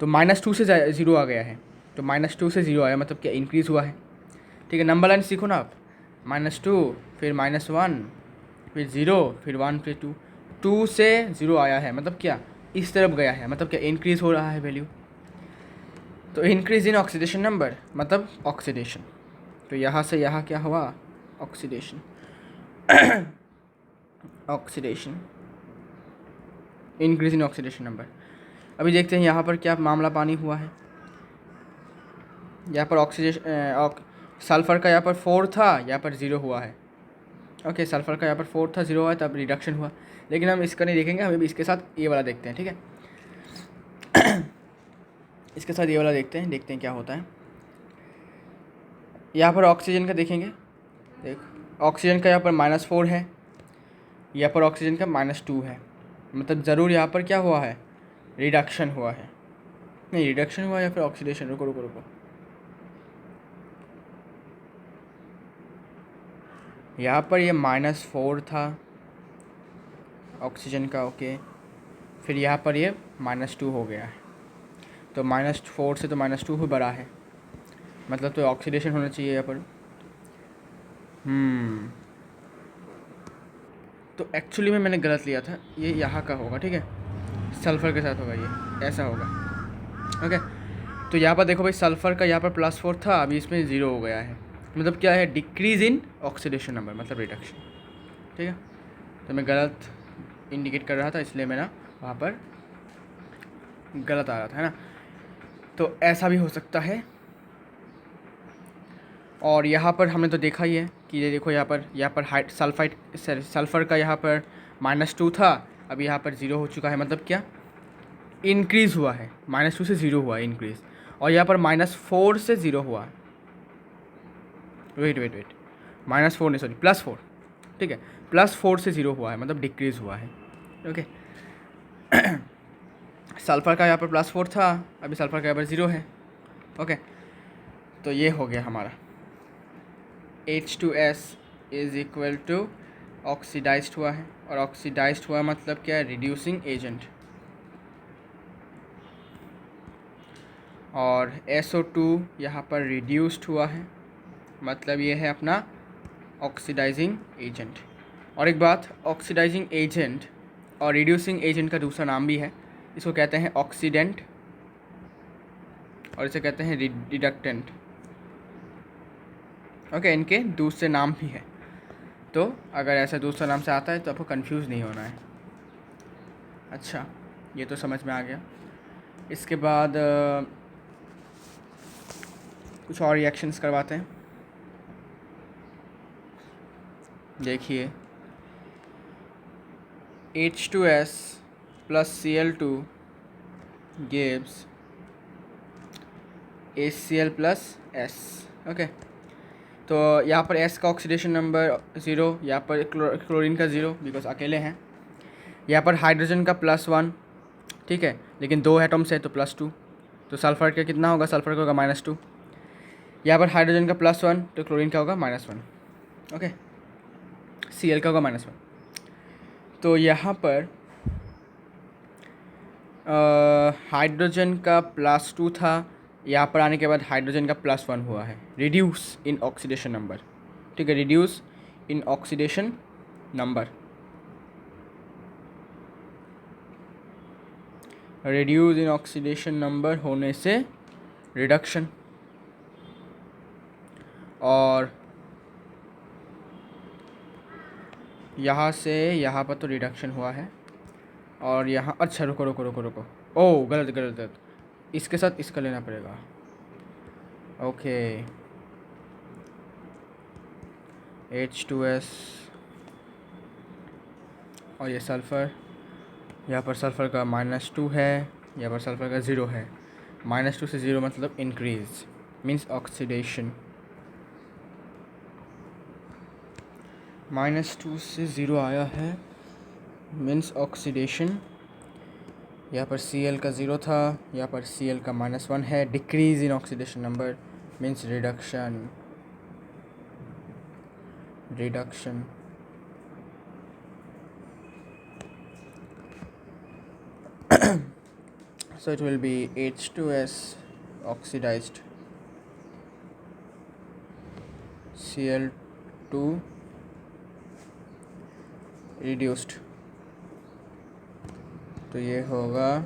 तो -2 से 0 आ गया है, तो -2 से 0 आया मतलब क्या इंक्रीज़ हुआ है। ठीक है, नंबर लाइन सीखो ना आप, -2 फिर -1 फिर 0 फिर 1 फिर 2, 2 से 0 आया है मतलब क्या इस तरफ गया है, मतलब क्या इंक्रीज़ हो रहा है वैल्यू। तो इंक्रीज़ इन ऑक्सीडेशन नंबर मतलब ऑक्सीडेशन, तो यहाँ से यहाँ क्या हुआ oxidation. Oxidation, increase in oxidation number. अभी देखते हैं यहाँ पर क्या मामला पानी हुआ है। यहाँ पर ऑक्सीडेशन सल्फ़र का यहाँ पर 4 था, यहाँ पर 0 हुआ है। ओके, सल्फ़र का यहाँ पर 4 था, 0 हुआ है, तब रिडक्शन हुआ। लेकिन हम इसका नहीं देखेंगे, हमें भी इसके साथ ये वाला देखते हैं, ठीक है। इसके साथ ये वाला देखते हैं क्या होता है। यहाँ पर ऑक्सीजन का देखेंगे, देख ऑक्सीजन का यहाँ पर -4 है, यहाँ पर ऑक्सीजन का -2 है, मतलब ज़रूर यहाँ पर क्या हुआ है रिडक्शन हुआ है। नहीं, रिडक्शन हुआ या फिर ऑक्सीडेशन, रुको रुको रुको, यहाँ पर ये -4 था ऑक्सीजन का। ओके, फिर यहाँ पर ये -2 हो गया है, तो -4 से तो -2 ही बड़ा है, मतलब तो ऑक्सीडेशन होना चाहिए यहाँ पर। तो एक्चुअली में मैंने गलत लिया था, ये यहाँ का होगा, ठीक है, सल्फ़र के साथ होगा, ये ऐसा होगा। ओके, तो यहाँ पर देखो भाई, सल्फ़र का यहाँ पर +4 था, अभी इसमें 0 हो गया है, मतलब क्या है डिक्रीज़ इन ऑक्सीडेशन नंबर मतलब रिडक्शन। ठीक है, तो मैं गलत इंडिकेट कर रहा था, इसलिए मैं ना वहाँ पर गलत आ रहा था, है ना। तो ऐसा भी हो सकता है। और यहाँ पर हमने तो देखा ही है कि ये देखो यहाँ पर सल्फ़र का यहाँ पर -2 था, अभी यहाँ पर 0 हो चुका है, मतलब क्या इंक्रीज़ हुआ है, -2 से 0 हुआ है इंक्रीज़। और यहाँ पर -4 से 0 हुआ है, वेट -4 नहीं, सॉरी +4, ठीक है, +4 से 0 हुआ है, मतलब डिक्रीज़ हुआ है। ओके, सल्फ़र का यहाँ पर +4 था, अभी सल्फ़र का यहाँ पर 0 है। ओके, तो ये हो गया हमारा H2S is equal to oxidised हुआ है, और ऑक्सीडाइज्ड हुआ मतलब क्या है रिड्यूसिंग एजेंट, और SO2 यहाँ पर रिड्यूस्ड हुआ है, मतलब ये है अपना ऑक्सीडाइजिंग एजेंट। और एक बात, ऑक्सीडाइजिंग एजेंट और रिड्यूसिंग एजेंट का दूसरा नाम भी है, इसको कहते हैं ऑक्सीडेंट और इसे कहते हैं रिडक्टेंट। ओके, इनके दूसरे नाम भी है, तो अगर ऐसा दूसरा नाम से आता है तो आपको कंफ्यूज नहीं होना है। अच्छा, ये तो समझ में आ गया। इसके बाद कुछ और रिएक्शंस करवाते हैं। देखिए H2S plus Cl2 gives HCl plus S। Okay, तो यहाँ पर S का ऑक्सीडेशन नंबर 0, यहाँ पर क्लोरीन का 0 बिकॉज अकेले हैं। यहाँ पर हाइड्रोजन का +1, ठीक है, लेकिन 2 एटम्स है तो +2, तो सल्फ़र का कितना होगा, सल्फ़र का होगा -2। यहाँ पर हाइड्रोजन का +1 तो क्लोरीन का होगा -1, ओके, Cl का होगा -1। तो यहाँ पर हाइड्रोजन का +2 था, यहाँ पर आने के बाद हाइड्रोजन का +1 हुआ है, रिड्यूस इन ऑक्सीडेशन नंबर, ठीक है, reduce in oxidation number, reduce in oxidation number होने से रिडक्शन, और यहाँ से यहाँ पर तो रिडक्शन हुआ है, और यहाँ अच्छा रुको रुको रुको रुको, ओह गलत गलत गलत, इसके साथ इसका लेना पड़ेगा, ओके, H2S और ये सल्फ़र, यहाँ पर सल्फ़र का -2 है, यहाँ पर सल्फ़र का 0 है, -2 से 0 मतलब इंक्रीज, मीन्स ऑक्सीडेशन, -2 से 0 आया है मीन्स ऑक्सीडेशन। यहाँ पर Cl का 0 था, यहाँ पर Cl का -1 है, decrease in oxidation number means reduction, reduction. So it will be H2S oxidized, Cl2 reduced, तो ये होगा,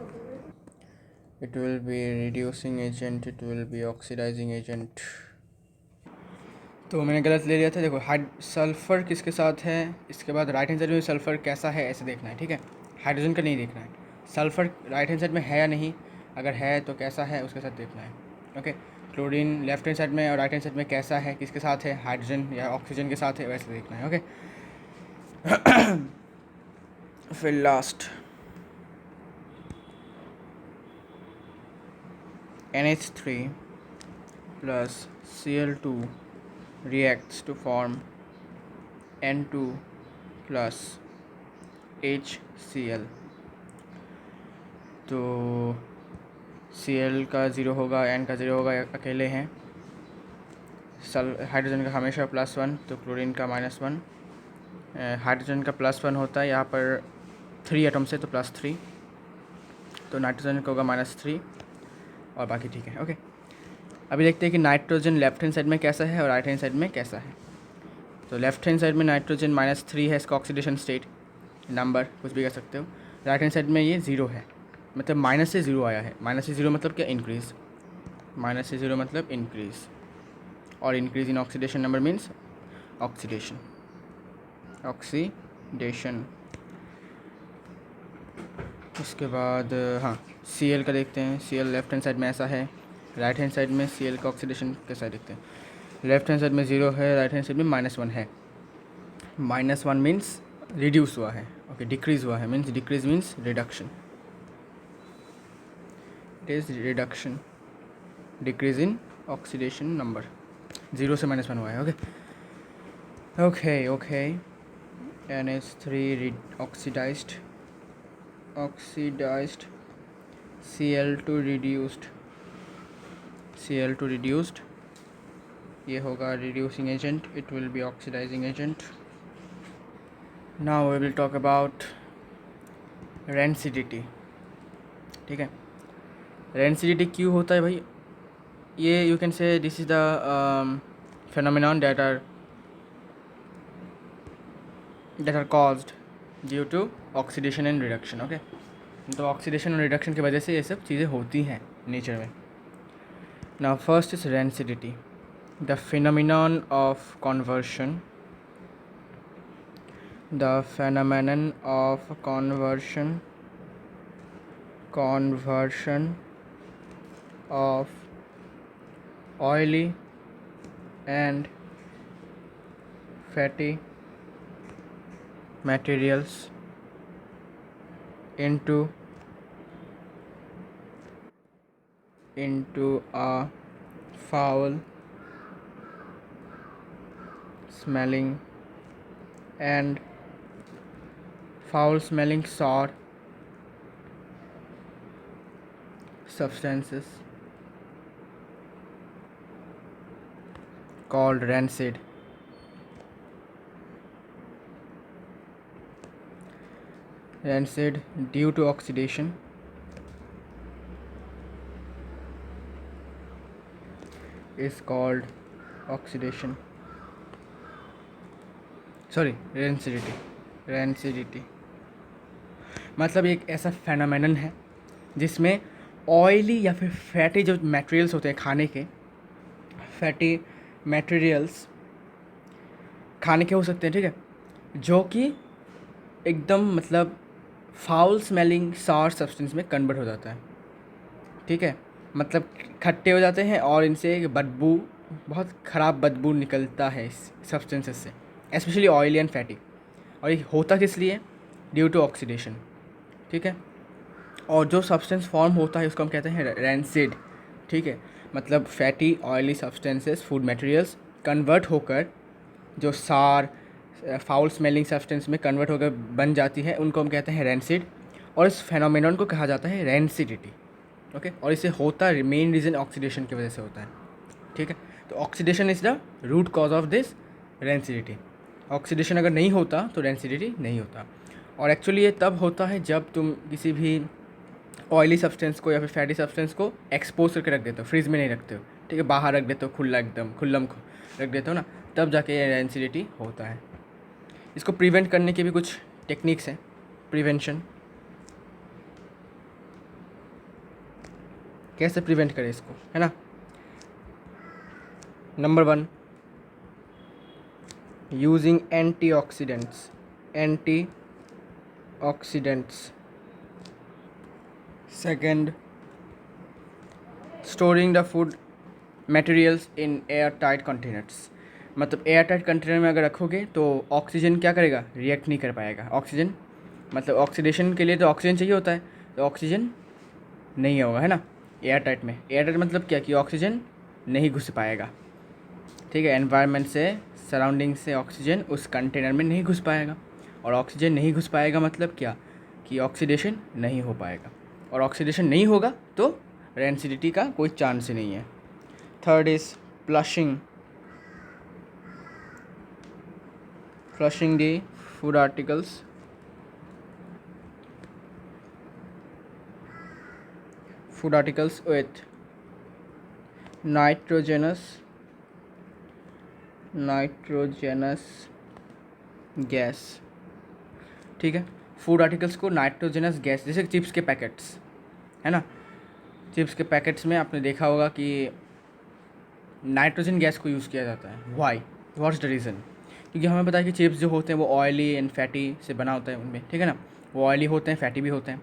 it will be reducing agent, it will be oxidizing agent। तो मैंने गलत ले लिया था, देखो सल्फ़र किसके साथ है, इसके बाद राइट हैंड साइड में सल्फ़र कैसा है ऐसे देखना है, ठीक है, हाइड्रोजन का नहीं देखना है, सल्फ़र राइट हैंड साइड में है या नहीं, अगर है तो कैसा है उसके साथ देखना है, okay. Chlorine left hand side में और राइट हैंड साइड में कैसा है, किसके साथ है, हाइड्रोजन या ऑक्सीजन के साथ है, वैसे देखना है, ओके। फिर last NH3 plus Cl2 reacts to form N2 plus HCl, तो Cl का 0 होगा, N का 0 होगा, अकेले हैं, हाइड्रोजन का हमेशा +1 तो क्लोरीन का -1, हाइड्रोजन का +1 होता है, यहाँ पर 3 एटम्स है तो +3, तो नाइट्रोजन का होगा -3 और बाकी ठीक है, ओके। अभी देखते हैं कि नाइट्रोजन लेफ्ट हैंड साइड में कैसा है और राइट हैंड साइड में कैसा है। तो लेफ्ट हैंड साइड में नाइट्रोजन -3 है, इसका ऑक्सीडेशन स्टेट नंबर कुछ भी कह सकते हो, राइट हैंड साइड में ये 0 है, मतलब माइनस से 0 आया है, माइनस से 0 मतलब क्या, इंक्रीज़, माइनस से 0 मतलब इंक्रीज़, और increase in oxidation number means oxidation, oxidation. उसके बाद हाँ Cl का देखते हैं, Cl लेफ्ट हैंड साइड में ऐसा है, राइट हैंड साइड में Cl का ऑक्सीडेशन कैसा देखते हैं, लेफ्ट हैंड साइड में 0 है, राइट हैंड साइड में -1 है, -1 मीन्स रिड्यूस हुआ है, ओके, डिक्रीज़ हुआ है means, decrease means reduction, it is reduction, decrease in oxidation number, 0 से -1 हुआ है, okay okay okay. NH3 oxidised, oxidised, Cl2 reduced, Cl2 reduced, ये होगा reducing agent, it will be oxidizing agent। Now we will talk about rancidity, ठीक है, rancidity क्यों होता है भाई, ये you can say this is the phenomenon that are caused due to oxidation and reduction, okay। तो ऑक्सीडेशन और reduction की वजह से ये सब चीज़ें होती हैं नेचर में। Now first is rancidity, the phenomenon of conversion, the phenomenon of conversion of oily and fatty materials into a foul smelling and sour substances called rancid. Rancid due to oxidation is called oxidation. Sorry rancidity मतलब एक ऐसा phenomenon है जिसमें oily या फिर fatty जो materials होते हैं खाने के, फैटी मटेरियल्स खाने के हो सकते हैं, ठीक है, जो कि एकदम मतलब फाउल स्मेलिंग सार सब्सटेंस में कन्वर्ट हो जाता है, ठीक है, मतलब खट्टे हो जाते हैं और इनसे एक बदबू, बहुत ख़राब बदबू निकलता है इस सब्सटेंसेस से, स्पेशली ऑयली एंड फैटी। और ये होता किस लिए? ड्यू टू ऑक्सीडेशन, ठीक है। और जो सब्सटेंस फॉर्म होता है उसको हम कहते हैं रैंसिड, ठीक है, मतलब fatty oily substances food materials convert होकर जो सार फाउल स्मेलिंग सब्सटेंस में कन्वर्ट होकर बन जाती है उनको हम कहते हैं रैंसिड, और इस फेनोमेनन को कहा जाता है रैंसिडिटी, ओके। और इसे होता है मेन रीज़न ऑक्सीडेशन की वजह से होता है, ठीक है। तो oxidation is the root cause of this rancidity. Oxidation अगर नहीं होता तो रैंसिडिटी नहीं होता। और एक्चुअली ये तब होता है जब तुम किसी भी ऑयली सब्सटेंस को या फिर फैटी सब्सटेंस को एक्सपोज करके रख देते हो, फ्रीज में नहीं रखते हो, ठीक है, बाहर रख देते हो, खुला एकदम खुल्लम रख देते हो ना, तब जाके ये रैंसिडिटी होता है। इसको प्रिवेंट करने के भी कुछ टेक्निक्स हैं। प्रिवेंशन कैसे प्रिवेंट करें इसको, है ना। Number 1, using antioxidants. Second, storing the food materials in air tight containers. मतलब एयर टाइट कंटेनर में अगर रखोगे तो ऑक्सीजन क्या करेगा? रिएक्ट नहीं कर पाएगा। ऑक्सीजन मतलब ऑक्सीडेशन के लिए तो ऑक्सीजन चाहिए होता है, तो ऑक्सीजन नहीं होगा, है ना, एयर टाइट में। एयर टाइट मतलब क्या कि ऑक्सीजन नहीं घुस पाएगा, ठीक है, एनवायरनमेंट से, सराउंडिंग से ऑक्सीजन उस कंटेनर में नहीं घुस पाएगा। और ऑक्सीजन नहीं घुस पाएगा मतलब क्या कि ऑक्सीडेशन नहीं हो पाएगा, और ऑक्सीडेशन नहीं होगा तो रैंसिडिटी का कोई चांस ही नहीं है। Third is flushing the food articles with nitrogenous gas, ठीक है। फूड आर्टिकल्स को नाइट्रोजनस गैस, जैसे चिप्स के पैकेट्स, है ना, चिप्स के पैकेट्स में आपने देखा होगा कि नाइट्रोजन गैस को यूज़ किया जाता है। वाई? What's the reason? क्योंकि हमें पता है कि चिप्स जो होते हैं वो ऑयली एंड फैटी से बना होता है उनमें, ठीक है ना, वो ऑयली होते हैं, फैटी भी होते हैं,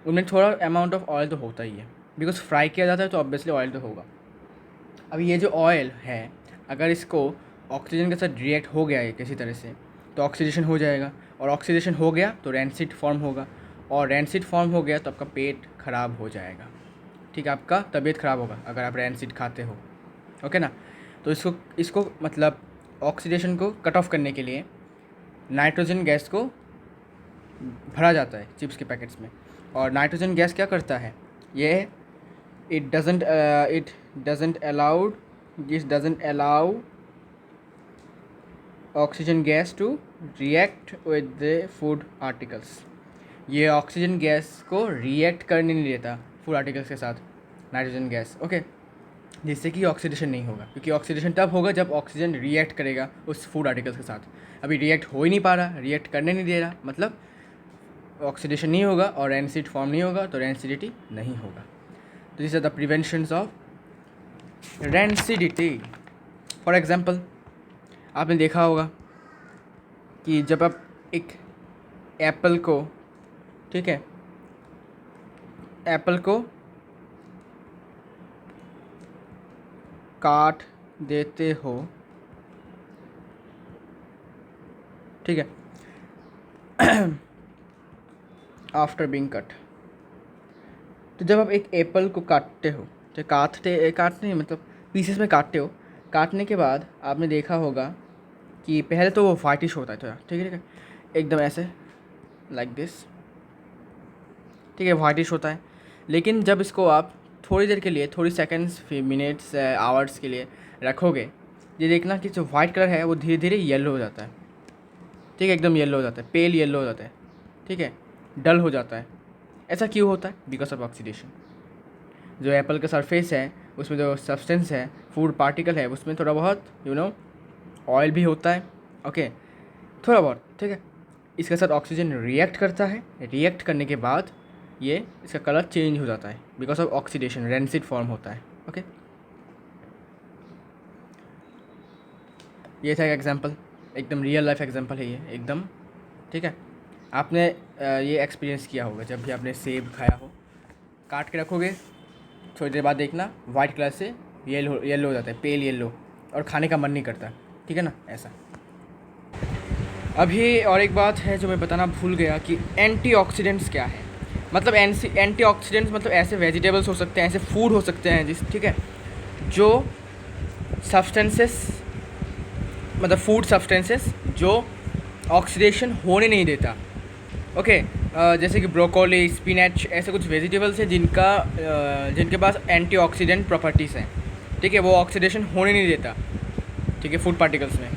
उनमें थोड़ा अमाउंट ऑफ ऑयल तो होता ही है, बिकॉज फ्राई किया जाता है तो ऑब्वियसली ऑयल तो होगा। अब ये जो ऑयल है अगर इसको ऑक्सीजन के साथ रिएक्ट हो गया है किसी तरह से तो ऑक्सीडेशन हो जाएगा, और ऑक्सीडेशन हो गया तो रैंसिड फॉर्म होगा, और रैंसिड फॉर्म हो गया तो आपका पेट ख़राब हो जाएगा, ठीक है, आपका तबीयत ख़राब होगा अगर आप रैंसिड खाते हो, ओके ना। तो इसको मतलब ऑक्सीडेशन को कट ऑफ करने के लिए नाइट्रोजन गैस को भरा जाता है चिप्स के पैकेट्स में। और नाइट्रोजन गैस क्या करता है? ये it doesn't allow oxygen gas to react with the food articles। ये ऑक्सीजन गैस को रिएक्ट करने नहीं देता फूड आर्टिकल्स के साथ, नाइट्रोजन गैस, ओके, जिससे कि ऑक्सीडेशन नहीं होगा, क्योंकि ऑक्सीडेशन तब होगा जब ऑक्सीजन रिएक्ट करेगा उस फूड आर्टिकल्स के साथ। अभी रिएक्ट हो ही नहीं पा रहा, रिएक्ट करने नहीं दे रहा, मतलब ऑक्सीडेशन नहीं होगा और रैंसिड फॉर्म नहीं होगा, तो रैंसिडिटी नहीं होगा। तो this are the preventions of rancidity. For example, आपने देखा होगा कि जब आप एक एप्पल को, ठीक है, एप्पल को काट देते हो, ठीक है, आफ्टर बीइंग कट, तो जब आप एक एप्पल को काटते हो, तो काटते नहीं मतलब पीसेस में काटते हो, काटने के बाद आपने देखा होगा कि पहले तो वो वाइटिश होता है थोड़ा, ठीक है, एकदम ऐसे लाइक दिस, ठीक है, वाइटिश होता है। लेकिन जब इसको आप थोड़ी देर के लिए, थोड़ी सेकंड्स, फिर मिनट्स, आवर्स के लिए रखोगे, ये देखना कि जो वाइट कलर है वो धीरे धीरे येलो हो जाता है, ठीक है, एकदम येलो हो जाता है, पेल येलो हो जाता है, ठीक है, डल हो जाता है। ऐसा क्यों होता है? Because of oxidation. जो एप्पल का सरफेस है उसमें जो सब्सटेंस है, फूड पार्टिकल है, उसमें थोड़ा बहुत ऑयल भी होता है, ओके, थोड़ा बहुत, ठीक है। इसके साथ ऑक्सीजन रिएक्ट करता है, रिएक्ट करने के बाद ये इसका कलर चेंज हो जाता है because of oxidation, rancid form होता है, ओके। ये था एक एग्जांपल, एकदम रियल लाइफ एग्जांपल है ये, एकदम, ठीक है। आपने ये एक्सपीरियंस किया होगा, जब भी आपने सेब खाया हो, काट के रखोगे, थोड़ी देर बाद देखना वाइट कलर से येलो हो जाता है, पेल येलो, और खाने का मन नहीं करता, ठीक है ना, ऐसा। अभी और एक बात है जो मैं बताना भूल गया कि एंटीऑक्सीडेंट्स क्या है। मतलब एंटीऑक्सीडेंट्स मतलब ऐसे वेजिटेबल्स हो सकते हैं, ऐसे फूड हो सकते हैं ठीक है, जो सब्सटेंसेस, मतलब फूड सब्सटेंसेस जो ऑक्सीडेशन होने नहीं देता, ओके। जैसे कि ब्रोकोली, स्पिनच, ऐसे कुछ वेजिटेबल्स हैं जिनके पास एंटीऑक्सीडेंट प्रॉपर्टीज़ हैं, ठीक है, वो ऑक्सीडेशन होने नहीं देता, ठीक है, फूड पार्टिकल्स में।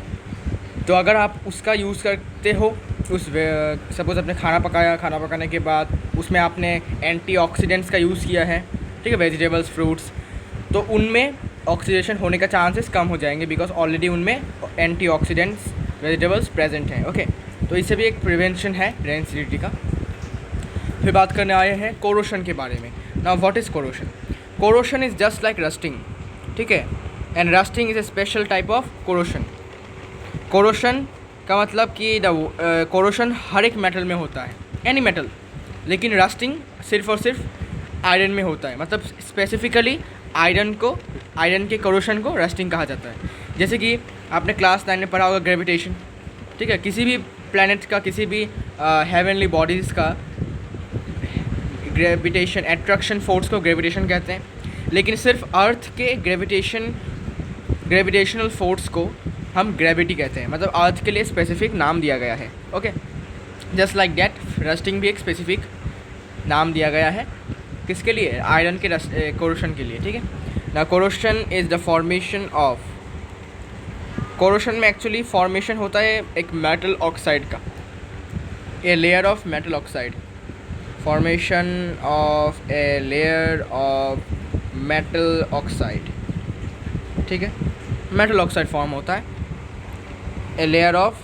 तो अगर आप उसका यूज़ करते हो, सपोज़ आपने खाना पकाया, खाना पकाने के बाद उसमें आपने एंटीऑक्सीडेंट्स का यूज़ किया है, ठीक है, वेजिटेबल्स, फ्रूट्स, तो उनमें ऑक्सीडेशन होने का चांसेस कम हो जाएंगे बिकॉज ऑलरेडी उनमें एंटीऑक्सीडेंट्स वेजिटेबल्स प्रेजेंट हैं, ओके। तो इससे भी एक प्रिवेंशन है रेंसिडिटी का। फिर बात करने आए हैं कोरोशन के बारे में। Now what is corrosion? Corrosion is just like rusting, ठीक है, and rusting is a special type of corrosion. Corrosion का मतलब कि कोरोशन हर एक मेटल में होता है, एनी मेटल, लेकिन रस्टिंग सिर्फ और सिर्फ आयरन में होता है। मतलब स्पेसिफिकली आयरन के कोरोशन को रस्टिंग कहा जाता है। जैसे कि आपने क्लास 9 में पढ़ा होगा ग्रेविटेशन, ठीक है, किसी भी प्लैनेट का, किसी भी हेवनली बॉडीज़ का ग्रेविटेशन, एट्रैक्शन फोर्स को ग्रेविटेशन कहते हैं, लेकिन सिर्फ अर्थ के ग्रेविटेशनल फोर्स को हम ग्रेविटी कहते हैं। मतलब अर्थ के लिए स्पेसिफिक नाम दिया गया है, okay. Just like that rusting भी एक स्पेसिफिक नाम दिया गया है, किसके लिए? आयरन के कोरोशन के लिए, ठीक है ना। Corrosion is the formation of, corrosion में एक्चुअली फॉर्मेशन होता है एक मेटल ऑक्साइड का, a layer of metal oxide, formation of a layer of metal oxide, ठीक है, मेटल ऑक्साइड फॉर्म होता है, ए लेयर ऑफ,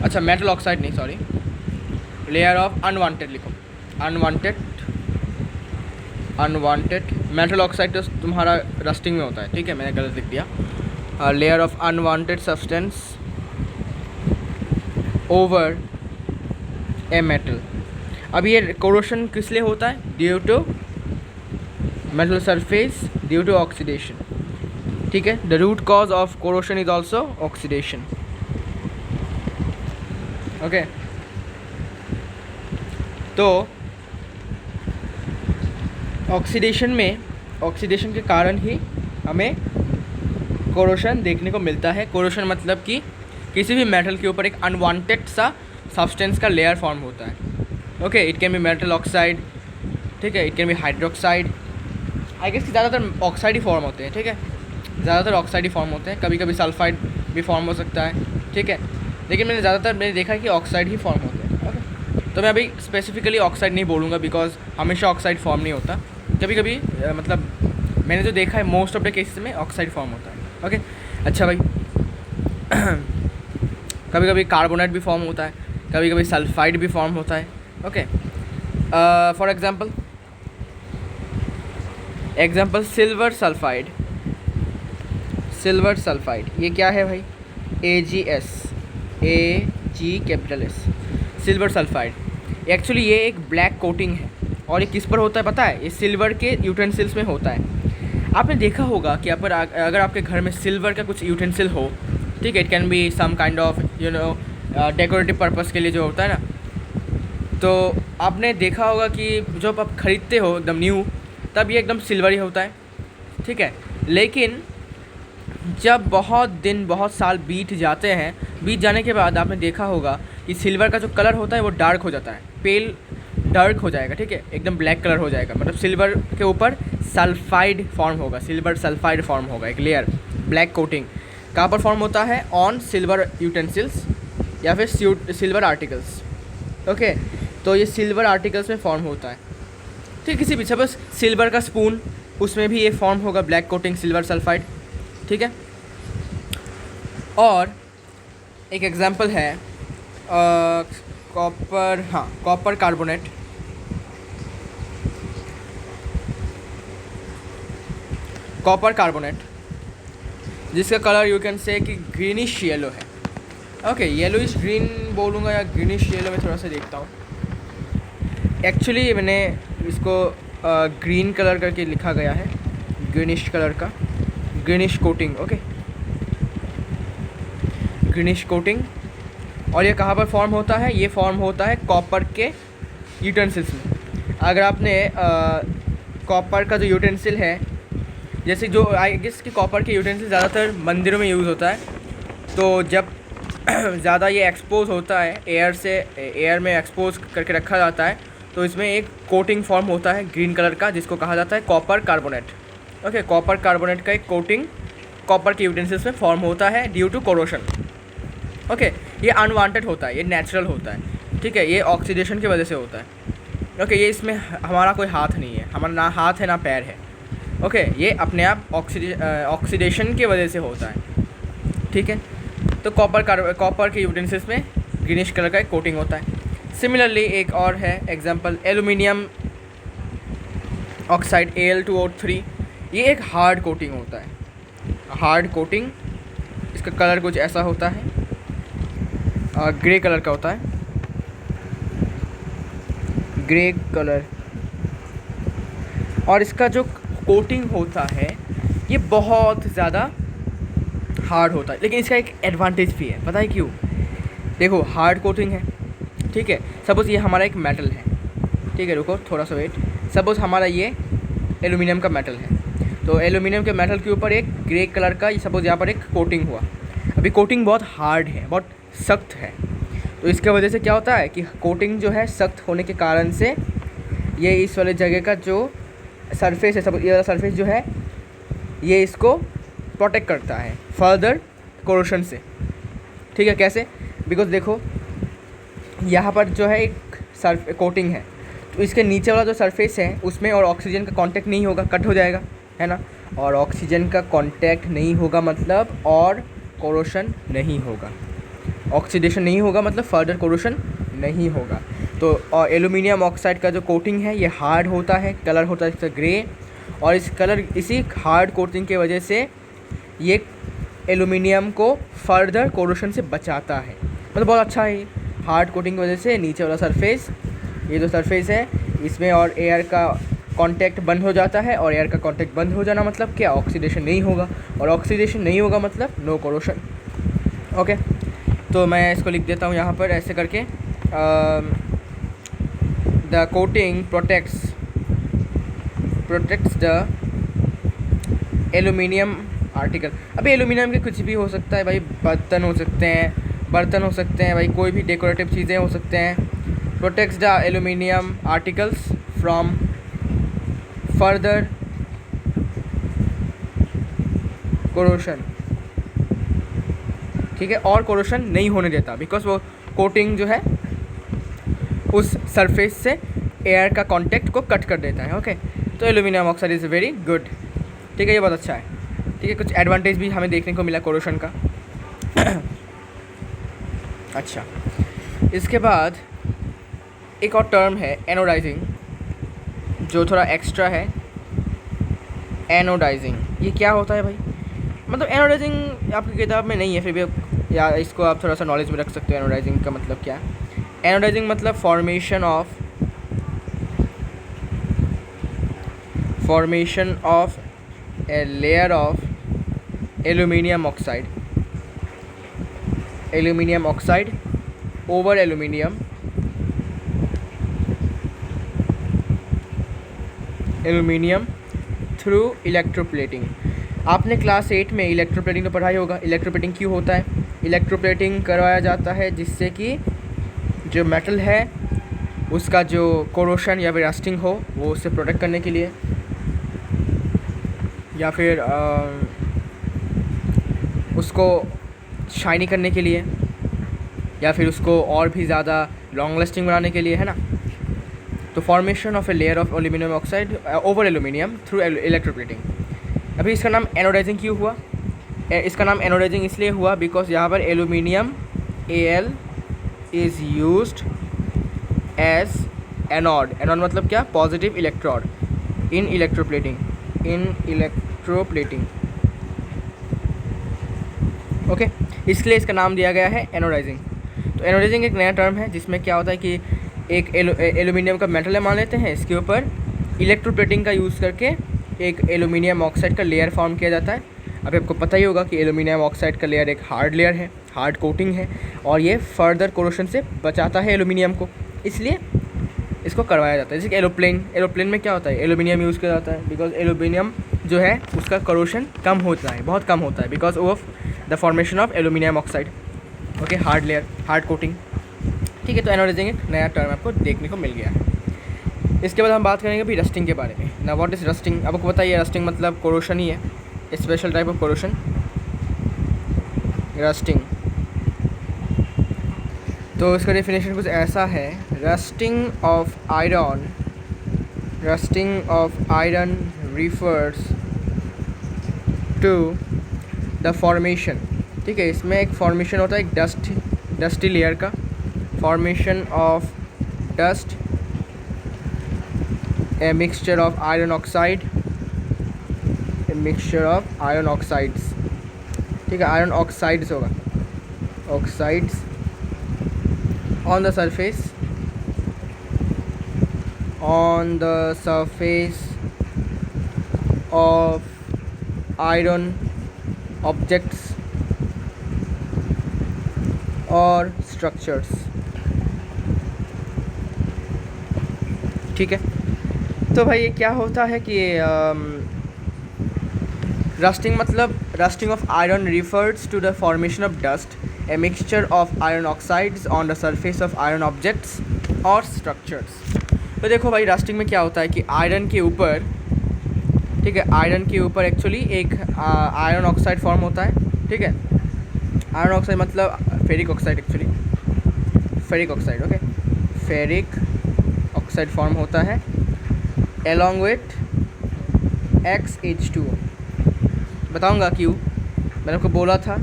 अच्छा मेटल ऑक्साइड नहीं, सॉरी, लेयर ऑफ अनवांटेड लिखो, अनवांटेड मेटल ऑक्साइड तो तुम्हारा रस्टिंग में होता है, ठीक है, मैंने गलत लिख दिया। Layer of unwanted substance over a metal. अब ये कोरोशन किस लिए होता है? Due to metal surface, due to oxidation, ठीक है। The root cause of corrosion is also oxidation, okay. तो ऑक्सीडेशन के कारण ही हमें कोरोशन देखने को मिलता है। कोरोशन मतलब कि किसी भी मेटल के ऊपर एक अनवांटेड सा सब्सटेंस का लेयर फॉर्म होता है, okay. It can be metal oxide, ठीक है, it can be hydroxide, I guess कि ज़्यादातर ऑक्साइड ही फॉर्म होते हैं, ठीक है, ज़्यादातर ऑक्साइड ही फॉर्म होते हैं, कभी कभी सल्फाइड भी फॉर्म हो सकता है, ठीक है, लेकिन मैंने देखा है कि ऑक्साइड ही फॉर्म होते हैं, ओके। तो मैं अभी स्पेसिफिकली ऑक्साइड नहीं बोलूँगा बिकॉज हमेशा ऑक्साइड फॉर्म नहीं होता, कभी कभी मतलब मैंने जो देखा है मोस्ट ऑफ द केसेस में ऑक्साइड फॉर्म होता है, ओके। अच्छा भाई, कभी कभी कार्बोनेट भी फॉर्म होता है, कभी कभी सल्फाइड भी फॉर्म होता है, okay. For example silver sulphide, ये क्या है भाई? AgS, silver sulphide. एक्चुअली ये एक ब्लैक कोटिंग है और ये किस पर होता है पता है? ये सिल्वर के यूटेंसिल्स में होता है। आपने देखा होगा कि अगर आपके घर में सिल्वर का कुछ यूटेंसिल हो, ठीक है, it can be some kind of decorative purpose के लिए जो होता है ना। तो आपने देखा होगा कि जब आप ख़रीदते हो एकदम न्यू, तब ये एकदम सिल्वर ही होता है, ठीक है। लेकिन जब बहुत दिन बहुत साल बीत जाते हैं, बीत जाने के बाद आपने देखा होगा कि सिल्वर का जो कलर होता है वो डार्क हो जाता है, पेल डार्क हो जाएगा, ठीक है, एकदम ब्लैक कलर हो जाएगा। मतलब सिल्वर के ऊपर सल्फाइड फॉर्म होगा, सिल्वर सल्फाइड फॉर्म होगा, एक लेयर ब्लैक कोटिंग। कहाँ पर फॉर्म होता है? ऑन सिल्वर यूटेंसिल्स या फिर सिल्वर आर्टिकल्स, ओके। तो ये सिल्वर आर्टिकल्स में फॉर्म होता है, ठीक। किसी भी सपोज सिल्वर का स्पून, उसमें भी ये फॉर्म होगा ब्लैक कोटिंग सिल्वर सल्फाइड, ठीक है। और एक एग्जांपल है कॉपर, हाँ, कॉपर कार्बोनेट। कॉपर कार्बोनेट जिसका कलर यू कैन से कि ग्रीनिश येलो है, ओके। येलोइश ग्रीन बोलूँगा या ग्रीनिश येलो में थोड़ा सा देखता हूँ। एक्चुअली मैंने इसको ग्रीन कलर करके लिखा गया है, ग्रीनिश कलर का, greenish coating, okay, greenish coating. और ये कहाँ पर फॉर्म होता है? ये फॉर्म होता है कॉपर के यूटेंसिल्स में। अगर आपने कॉपर का जो यूटेंसिल है, जैसे जो आई गेस कि कॉपर के यूटेंसिल ज़्यादातर मंदिरों में यूज़ होता है, तो जब ज़्यादा ये एक्सपोज होता है एयर में एक्सपोज करके रखा जाता है, तो इसमें एक कोटिंग फॉर्म होता है ग्रीन कलर का, जिसको कहा जाता है copper carbonate, okay. Copper carbonate का एक कोटिंग कॉपर के यूटेंसिल्स में फॉर्म होता है ड्यू टू कोरोशन, ओके। ये अनवांटेड होता है, ये नेचुरल होता है, ठीक है, ये ऑक्सीडेशन की वजह से होता है, ओके। ये इसमें हमारा कोई हाथ नहीं है, हमारा ना हाथ है ना पैर है, ओके। ये अपने आप ऑक्सीडेशन की वजह से होता है, ठीक है। तो कॉपर के यूटेंसिल्स में ग्रीनिश कलर का एक कोटिंग होता है। सिमिलरली एक और है एग्जांपल, एल्यूमिनियम ऑक्साइड Al2O3। ये एक हार्ड कोटिंग होता है, हार्ड कोटिंग। इसका कलर कुछ ऐसा होता है, ग्रे कलर का होता है, ग्रे कलर। और इसका जो कोटिंग होता है ये बहुत ज़्यादा हार्ड होता है, लेकिन इसका एक एडवांटेज भी है, पता है क्यों? देखो, हार्ड कोटिंग है, ठीक है। सपोज़ ये हमारा एक मेटल है, ठीक है, रुको थोड़ा सा वेट। सपोज़ हमारा ये एल्यूमिनियम का मेटल है, तो एल्यूमिनियम के मेटल के ऊपर एक ग्रे कलर का सपोज़ यहाँ पर एक कोटिंग हुआ। अभी कोटिंग बहुत हार्ड है, बहुत सख्त है, तो इसके वजह से क्या होता है कि कोटिंग जो है सख्त होने के कारण से ये इस वाले जगह का जो सरफेस है, सब ये वाला सरफेस जो है, ये इसको प्रोटेक्ट करता है फर्दर कोरोशन से, ठीक है। कैसे? बिकॉज देखो यहाँ पर जो है एक कोटिंग है, तो इसके नीचे वाला जो सरफेस है उसमें और ऑक्सीजन का कांटेक्ट नहीं होगा, कट हो जाएगा, है ना। और ऑक्सीजन का कांटेक्ट नहीं होगा मतलब और कोरोशन नहीं होगा, ऑक्सीडेशन नहीं होगा मतलब फर्दर कोरोशन नहीं होगा। तो एल्यूमिनियम ऑक्साइड का जो कोटिंग है ये हार्ड होता है, कलर होता है इसका ग्रे, और इसी हार्ड कोटिंग के वजह से ये एल्यूमिनियम को फर्दर कोरोशन से बचाता है। मतलब बहुत अच्छा है हार्ड कोटिंग की वजह से। नीचे वाला सरफेस, ये जो सरफेस है इसमें और एयर का कांटेक्ट बंद हो जाता है, और एयर का कांटेक्ट बंद हो जाना मतलब क्या? ऑक्सीडेशन नहीं होगा, और ऑक्सीडेशन नहीं होगा मतलब नो कोरोशन, ओके। तो मैं इसको लिख देता हूँ यहाँ पर ऐसे करके, the coating protects the aluminium article. अभी एल्यूमिनियम के कुछ भी हो सकता है भाई, बर्तन हो सकते हैं भाई, कोई भी डेकोरेटिव चीज़ें हो सकते हैं। Protects the aluminium articles from further corrosion, ठीक है, और कोरोशन नहीं होने देता, बिकॉज वो कोटिंग जो है उस सरफेस से एयर का कांटेक्ट को कट कर देता है, ओके। तो aluminium oxide is very good, ठीक है, ये बहुत अच्छा है, ठीक है। कुछ एडवांटेज भी हमें देखने को मिला कोरोशन का। अच्छा, इसके बाद एक और टर्म है एनोडाइजिंग, जो थोड़ा एक्स्ट्रा है। एनोडाइजिंग ये क्या होता है भाई? मतलब एनोडाइजिंग आपकी किताब में नहीं है, फिर भी या इसको आप थोड़ा सा नॉलेज में रख सकते हो। एनोडाइजिंग का मतलब क्या है? एनोडाइजिंग मतलब formation of a layer of aluminium oxide aluminium oxide over aluminium through electroplating. आपने क्लास 8 में इलेक्ट्रोप्लेटिंग तो पढ़ाई होगा। इलेक्ट्रोप्लेटिंग क्यों होता है? इलेक्ट्रोप्लेटिंग करवाया जाता है जिससे कि जो मेटल है उसका जो कोरोशन या फिर रस्टिंग हो वो उससे प्रोटेक्ट करने के लिए, या फिर उसको शाइनी करने के लिए, या फिर उसको और भी ज़्यादा लॉन्ग लास्टिंग बनाने के लिए, है ना। तो formation of a layer of aluminium oxide over aluminium through electroplating. अभी इसका नाम एनोडाइजिंग क्यों हुआ? इसका नाम एनोडाइजिंग इसलिए हुआ बिकॉज यहाँ पर aluminium Al is used as anode. Anode मतलब क्या? Positive electrode in electroplating. Okay, इसलिए इसका नाम दिया गया है एनोडाइजिंग। तो एनोडाइजिंग एक नया टर्म है जिसमें क्या होता है कि एक एल्यूमिनियम का मेटल मान लेते हैं, इसके ऊपर इलेक्ट्रोप्लेटिंग का यूज़ करके एक एल्यूमिनियम ऑक्साइड का लेयर फॉर्म किया जाता है। अभी आपको पता ही होगा कि एल्यूमिनियम ऑक्साइड का लेयर एक हार्ड लेयर है, हार्ड कोटिंग है, और ये फर्दर कोरोशन से बचाता है एल्यूमिनियम को, इसलिए इसको करवाया जाता है। जैसे कि एरोप्लेन में क्या होता है? एल्यूमिनियम यूज़ किया जाता है बिकॉज एल्यूमिनियम जो है उसका कोरोशन कम होता है, बहुत कम होता है because of the formation of aluminium oxide. Okay, hard layer, hard coating. ठीक है, तो एनोडाइजिंग एक नया टर्म आपको देखने को मिल गया है। इसके बाद हम बात करेंगे अभी रस्टिंग के बारे में। ना व्हाट इज़ रस्टिंग? आपको पता ही है, रस्टिंग मतलब कोरोशन ही है, special type of corrosion, rusting. तो इसका डेफिनेशन कुछ ऐसा है, rusting of iron refers to the formation. ठीक है, इसमें एक फॉर्मेशन होता है एक डस्टी लेयर का, formation of dust, a mixture of iron oxide, ठीक है, आयरन ऑक्साइड्स होगा, oxides on the surface of iron objects or structures। ठीक है, तो भाई ये क्या होता है कि रस्टिंग मतलब rusting of iron refers to the formation of dust, a mixture of iron oxides on the surface of iron objects or structures। तो देखो भाई, रस्टिंग में क्या होता है कि आयरन के ऊपर, ठीक है, आयरन के ऊपर एक्चुअली एक आयरन ऑक्साइड फॉर्म होता है। ठीक है, आयरन ऑक्साइड मतलब ferric oxide, actually ferric oxide. Okay, ferric oxide form होता है along with XH2। बताऊंगा क्यों। मैंने आपको बोला था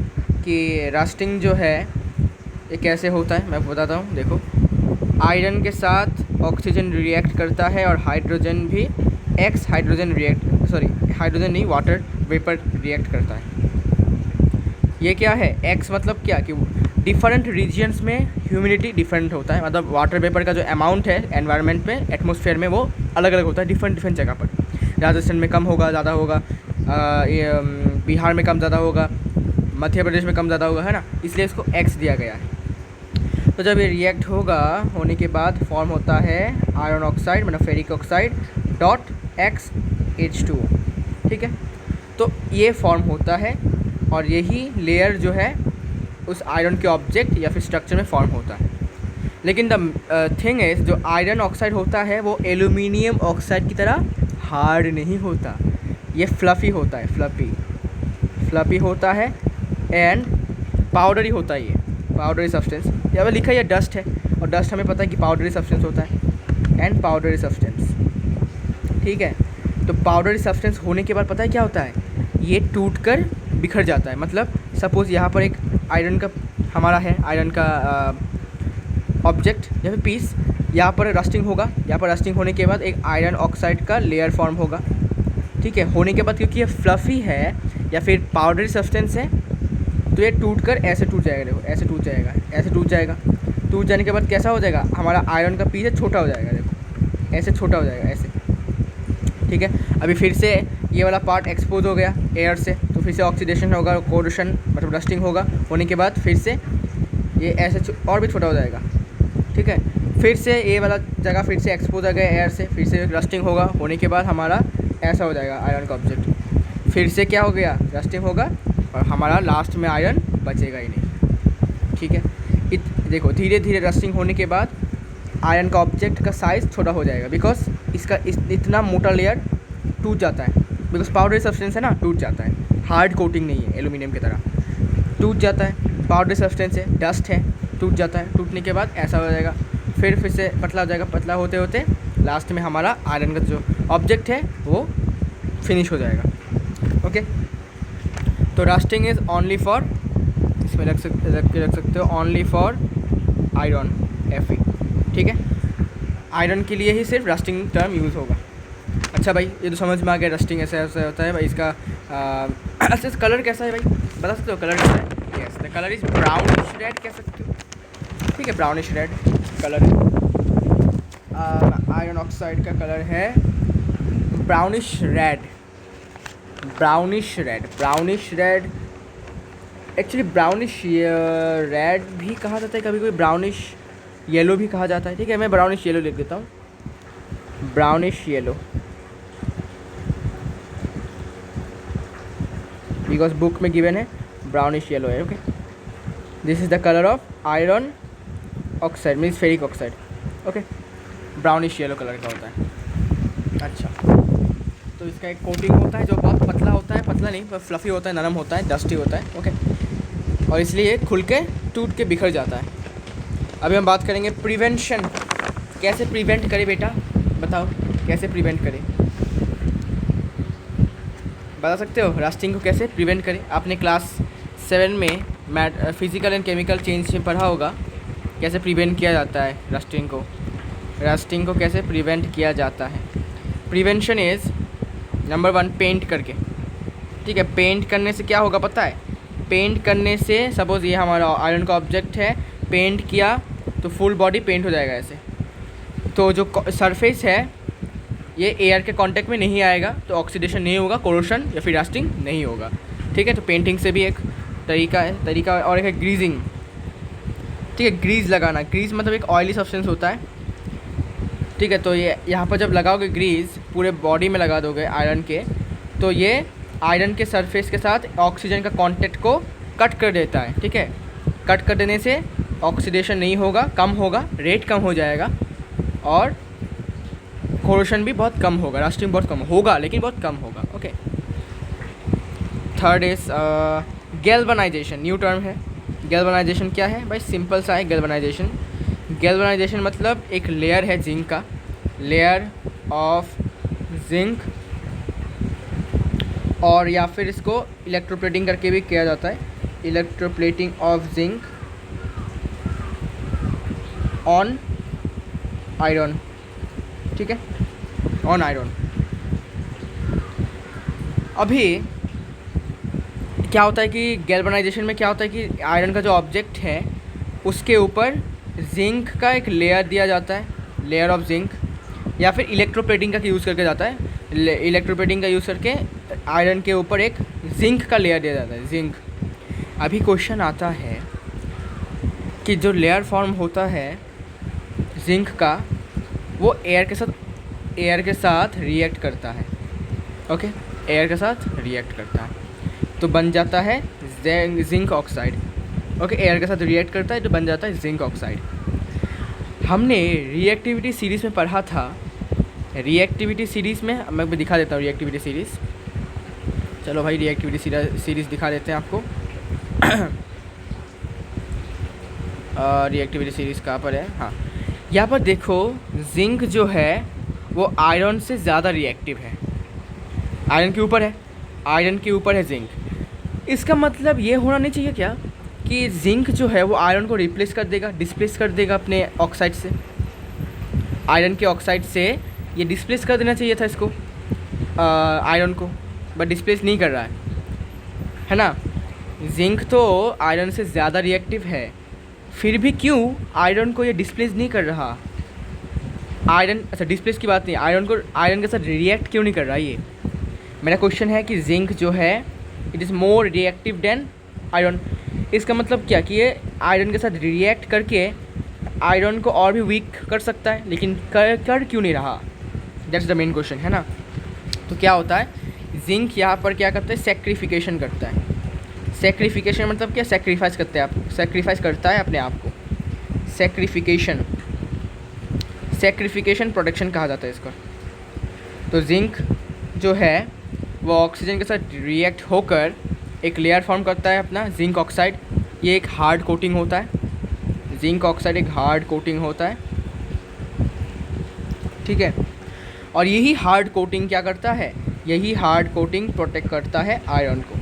कि रस्टिंग जो है ये कैसे होता है, मैं आपको बताता हूँ। देखो, आयरन के साथ ऑक्सीजन रिएक्ट करता है और हाइड्रोजन भी हाइड्रोजन नहीं, वाटर वेपर रिएक्ट करता है। ये क्या है? एक्स मतलब क्या कि डिफरेंट रीजन्स में ह्यूमिडिटी डिफरेंट होता है, मतलब वाटर वेपर का जो अमाउंट है एनवायरनमेंट में, एटमॉस्फेयर में, वो अलग अलग होता है डिफरेंट जगह पर। राजस्थान में कम होगा, ज़्यादा होगा, बिहार में कम ज़्यादा होगा, मध्य प्रदेश में कम ज़्यादा होगा, है ना, इसलिए इसको एक्स दिया गया है। तो जब ये रिएक्ट होने के बाद फॉर्म होता है आयरन ऑक्साइड मतलब फेरिक ऑक्साइड डॉट XH2। ठीक है, तो ये फॉर्म होता है और यही लेयर जो है उस आयरन के ऑब्जेक्ट या फिर स्ट्रक्चर में फॉर्म होता है। लेकिन द थिंग इज, जो आयरन ऑक्साइड होता है वो एल्यूमिनियम ऑक्साइड की तरह हार्ड नहीं होता, ये फ्लफ़ी होता है, फ्लफ़ी होता है एंड पाउडरी होता है। ये पाउडरी सब्सटेंस, यहाँ पर लिखा है डस्ट है, और डस्ट हमें पता है कि पाउडरी सब्सटेंस होता है, एंड पाउडरी सब्सटेंस। ठीक है, तो पाउडरी सब्सटेंस होने के बाद पता है क्या होता है, ये टूटकर बिखर जाता है। मतलब सपोज़ यहाँ पर एक आयरन का हमारा है, आयरन का ऑब्जेक्ट या फिर पीस, यहाँ पर रस्टिंग होगा, यहाँ पर रस्टिंग होने के बाद एक आयरन ऑक्साइड का लेयर फॉर्म होगा। ठीक है, होने के बाद क्योंकि ये फ्लफ़ी है या फिर पाउडरी सब्सटेंस है, तो ये टूटकर ऐसे टूट जाएगा। देखो, ऐसे टूट जाएगा, ऐसे टूट जाएगा। टूट जाने के बाद कैसा हो जाएगा, हमारा आयरन का पीस छोटा हो जाएगा। देखो, ऐसे छोटा हो जाएगा, ऐसे। ठीक है, अभी फिर से ये वाला पार्ट एक्सपोज हो गया एयर से, तो फिर से ऑक्सीडेशन होगा, कोरोशन मतलब रस्टिंग होगा, होने के बाद फिर से ये ऐसे और भी छोटा हो जाएगा, ठीक है। फिर से ये वाला जगह फिर से एक्सपोज आ गया एयर से, फिर से रस्टिंग होगा, होने के बाद हमारा ऐसा हो जाएगा आयरन का ऑब्जेक्ट। फिर से क्या हो गया, रस्टिंग होगा और हमारा लास्ट में आयरन बचेगा ही नहीं, ठीक है। देखो धीरे धीरे रस्टिंग होने के बाद आयरन का ऑब्जेक्ट का साइज़ छोटा हो जाएगा, बिकॉज इसका इतना मोटा लेयर टूट जाता है, बिकॉज पाउडरी सब्सटेंस है ना, टूट जाता है, हार्ड कोटिंग नहीं है एल्यूमिनियम की तरह, टूट जाता है। पाउडरी सब्सटेंस है, डस्ट है, टूट जाता है। टूटने के बाद ऐसा हो जाएगा, फिर से पतला हो जाएगा, पतला होते होते लास्ट में हमारा आयरन का जो ऑब्जेक्ट है वो फिनिश हो जाएगा। ओके, तो रस्टिंग इज़ ओनली फॉर, इसमें रख सकते हो ओनली फॉर आयरन Fe, ठीक है। आयरन के लिए ही सिर्फ रस्टिंग टर्म यूज़ होगा। अच्छा भाई, ये तो समझ में आ गया रस्टिंग ऐसा ऐसा होता है भाई। इसका अच्छा कलर कैसा है भाई, बता सकते हो कलर कैसा है? Yes, the colour is brownish red कह सकते हो, ठीक है, brownish red colour. Iron oxide का कलर है brownish red, brownish red, brownish red. Actually brownish red भी कहा जाता है, कभी कभी ब्राउनिश येलो भी कहा जाता है, ठीक है। मैं ब्राउनिश येलो लिख देता हूँ, ब्राउनिश येलो, बिकॉज बुक में गिवन है ब्राउनिश येलो है। Okay, this is the colour of iron oxide means ferric oxide. Okay, brownish yellow colour का होता है। अच्छा, तो इसका एक कोटिंग होता है जो बहुत पतला होता है, पतला नहीं पर फ्लफ़ी होता है, नरम होता है, डस्टी होता है। ओके, और इसलिए खुल के टूट के बिखर जाता है। अभी हम बात करेंगे प्रिवेंशन, कैसे प्रिवेंट करें बेटा, बताओ कैसे प्रिवेंट करें, बता सकते हो रस्टिंग को कैसे प्रिवेंट करें? आपने क्लास 7 में फिज़िकल एंड केमिकल चेंज में पढ़ा होगा कैसे प्रिवेंट किया जाता है रस्टिंग को। रस्टिंग को कैसे प्रिवेंट किया जाता है? प्रिवेंशन इज़ नंबर 1 पेंट करके, ठीक है। पेंट करने से क्या होगा पता है? पेंट करने से सपोज़ ये हमारा आयरन का ऑब्जेक्ट है, पेंट किया तो फुल बॉडी पेंट हो जाएगा ऐसे, तो जो सरफेस है ये एयर के कांटेक्ट में नहीं आएगा, तो ऑक्सीडेशन नहीं होगा, कोरोशन या फिर रस्टिंग नहीं होगा, ठीक है। तो पेंटिंग से भी एक तरीका और एक है ग्रीजिंग, ठीक है। ग्रीज लगाना, ग्रीज मतलब एक ऑयली सब्सटेंस होता है, ठीक है। तो ये यहाँ पर जब लगाओगे ग्रीज, पूरे बॉडी में लगा दोगे आयरन के, तो ये आयरन के सरफेस के साथ ऑक्सीजन का कांटेक्ट को कट कर देता है, ठीक है। कट कर देने से ऑक्सीडेशन नहीं होगा, कम होगा, रेट कम हो जाएगा और कोरोशन भी बहुत कम होगा, रस्टिंग बहुत कम होगा लेकिन बहुत कम होगा। Okay, third is galvanisation, new term है। गैल्वनाइजेशन क्या है भाई? सिंपल सा है गैल्वनाइजेशन। गैल्वनाइजेशन मतलब एक लेयर है जिंक का, लेयर ऑफ जिंक, और या फिर इसको इलेक्ट्रोप्लेटिंग करके भी किया जाता है, electroplating of zinc on iron, ठीक है, ऑन आयरन। अभी क्या होता है कि गैल्वनाइजेशन में क्या होता है कि आयरन का जो ऑब्जेक्ट है उसके ऊपर जिंक का एक लेयर दिया जाता है, लेयर ऑफ जिंक, या फिर इलेक्ट्रोप्लेटिंग का यूज़ करके जाता है। इलेक्ट्रोप्लेटिंग का यूज़ करके आयरन के ऊपर एक जिंक का लेयर दिया जाता है, जिंक। अभी क्वेश्चन आता है कि जो लेयर फॉर्म होता है जिंक का, वो एयर के साथ रिएक्ट करता है। ओके, एयर के साथ रिएक्ट करता है तो बन जाता है जिंक ऑक्साइड। ओके, एयर के साथ रिएक्ट करता है तो बन जाता है जिंक ऑक्साइड। हमने रिएक्टिविटी सीरीज़ में पढ़ा था, रिएक्टिविटी सीरीज़ में मैं दिखा देता हूँ रिएक्टिविटी सीरीज़। चलो भाई रिएक्टिविटी सीरीज़ दिखा देते हैं आपको। रिएक्टिविटी सीरीज़ कहाँ पर है? हाँ, यहाँ पर देखो, जिंक जो है वो आयरन से ज़्यादा रिएक्टिव है, आयरन के ऊपर है, आयरन के ऊपर है जिंक। इसका मतलब ये होना नहीं चाहिए क्या कि जिंक जो है वो आयरन को रिप्लेस कर देगा, डिस्प्लेस कर देगा अपने ऑक्साइड से, आयरन के ऑक्साइड से ये डिस्प्लेस कर देना चाहिए था इसको, आयरन को, बट डिस्प्लेस नहीं कर रहा है ना। जिंक तो आयरन से ज़्यादा रिएक्टिव है, फिर भी क्यों आयरन को ये डिस्प्लेस नहीं कर रहा? आयरन, अच्छा डिस्प्लेस की बात नहीं, आयरन को आयरन के साथ रिएक्ट क्यों नहीं कर रहा? ये मेरा क्वेश्चन है कि जिंक जो है it is more reactive than iron. इसका मतलब क्या कि ये आयरन के साथ रिएक्ट करके आयरन को और भी वीक कर सकता है, लेकिन कर क्यों नहीं रहा, दैट्स द मेन क्वेश्चन है ना। तो क्या होता है, जिंक यहाँ पर क्या करता है, सेक्रीफिकेशन करता है। सेक्रीफिकेशन मतलब क्या, सेक्रीफाइस करते हैं आप, सेक्रीफाइस करता है अपने आप को, सेक्रीफिकेशन, सेक्रीफिकेशन प्रोटेक्शन कहा जाता है इसका। तो जिंक जो है वो ऑक्सीजन के साथ रिएक्ट होकर एक लेयर फॉर्म करता है अपना, जिंक ऑक्साइड। ये एक हार्ड कोटिंग होता है, जिंक ऑक्साइड एक हार्ड कोटिंग होता है, ठीक है। और यही हार्ड कोटिंग क्या करता है, यही हार्ड कोटिंग प्रोटेक्ट करता है आयरन को,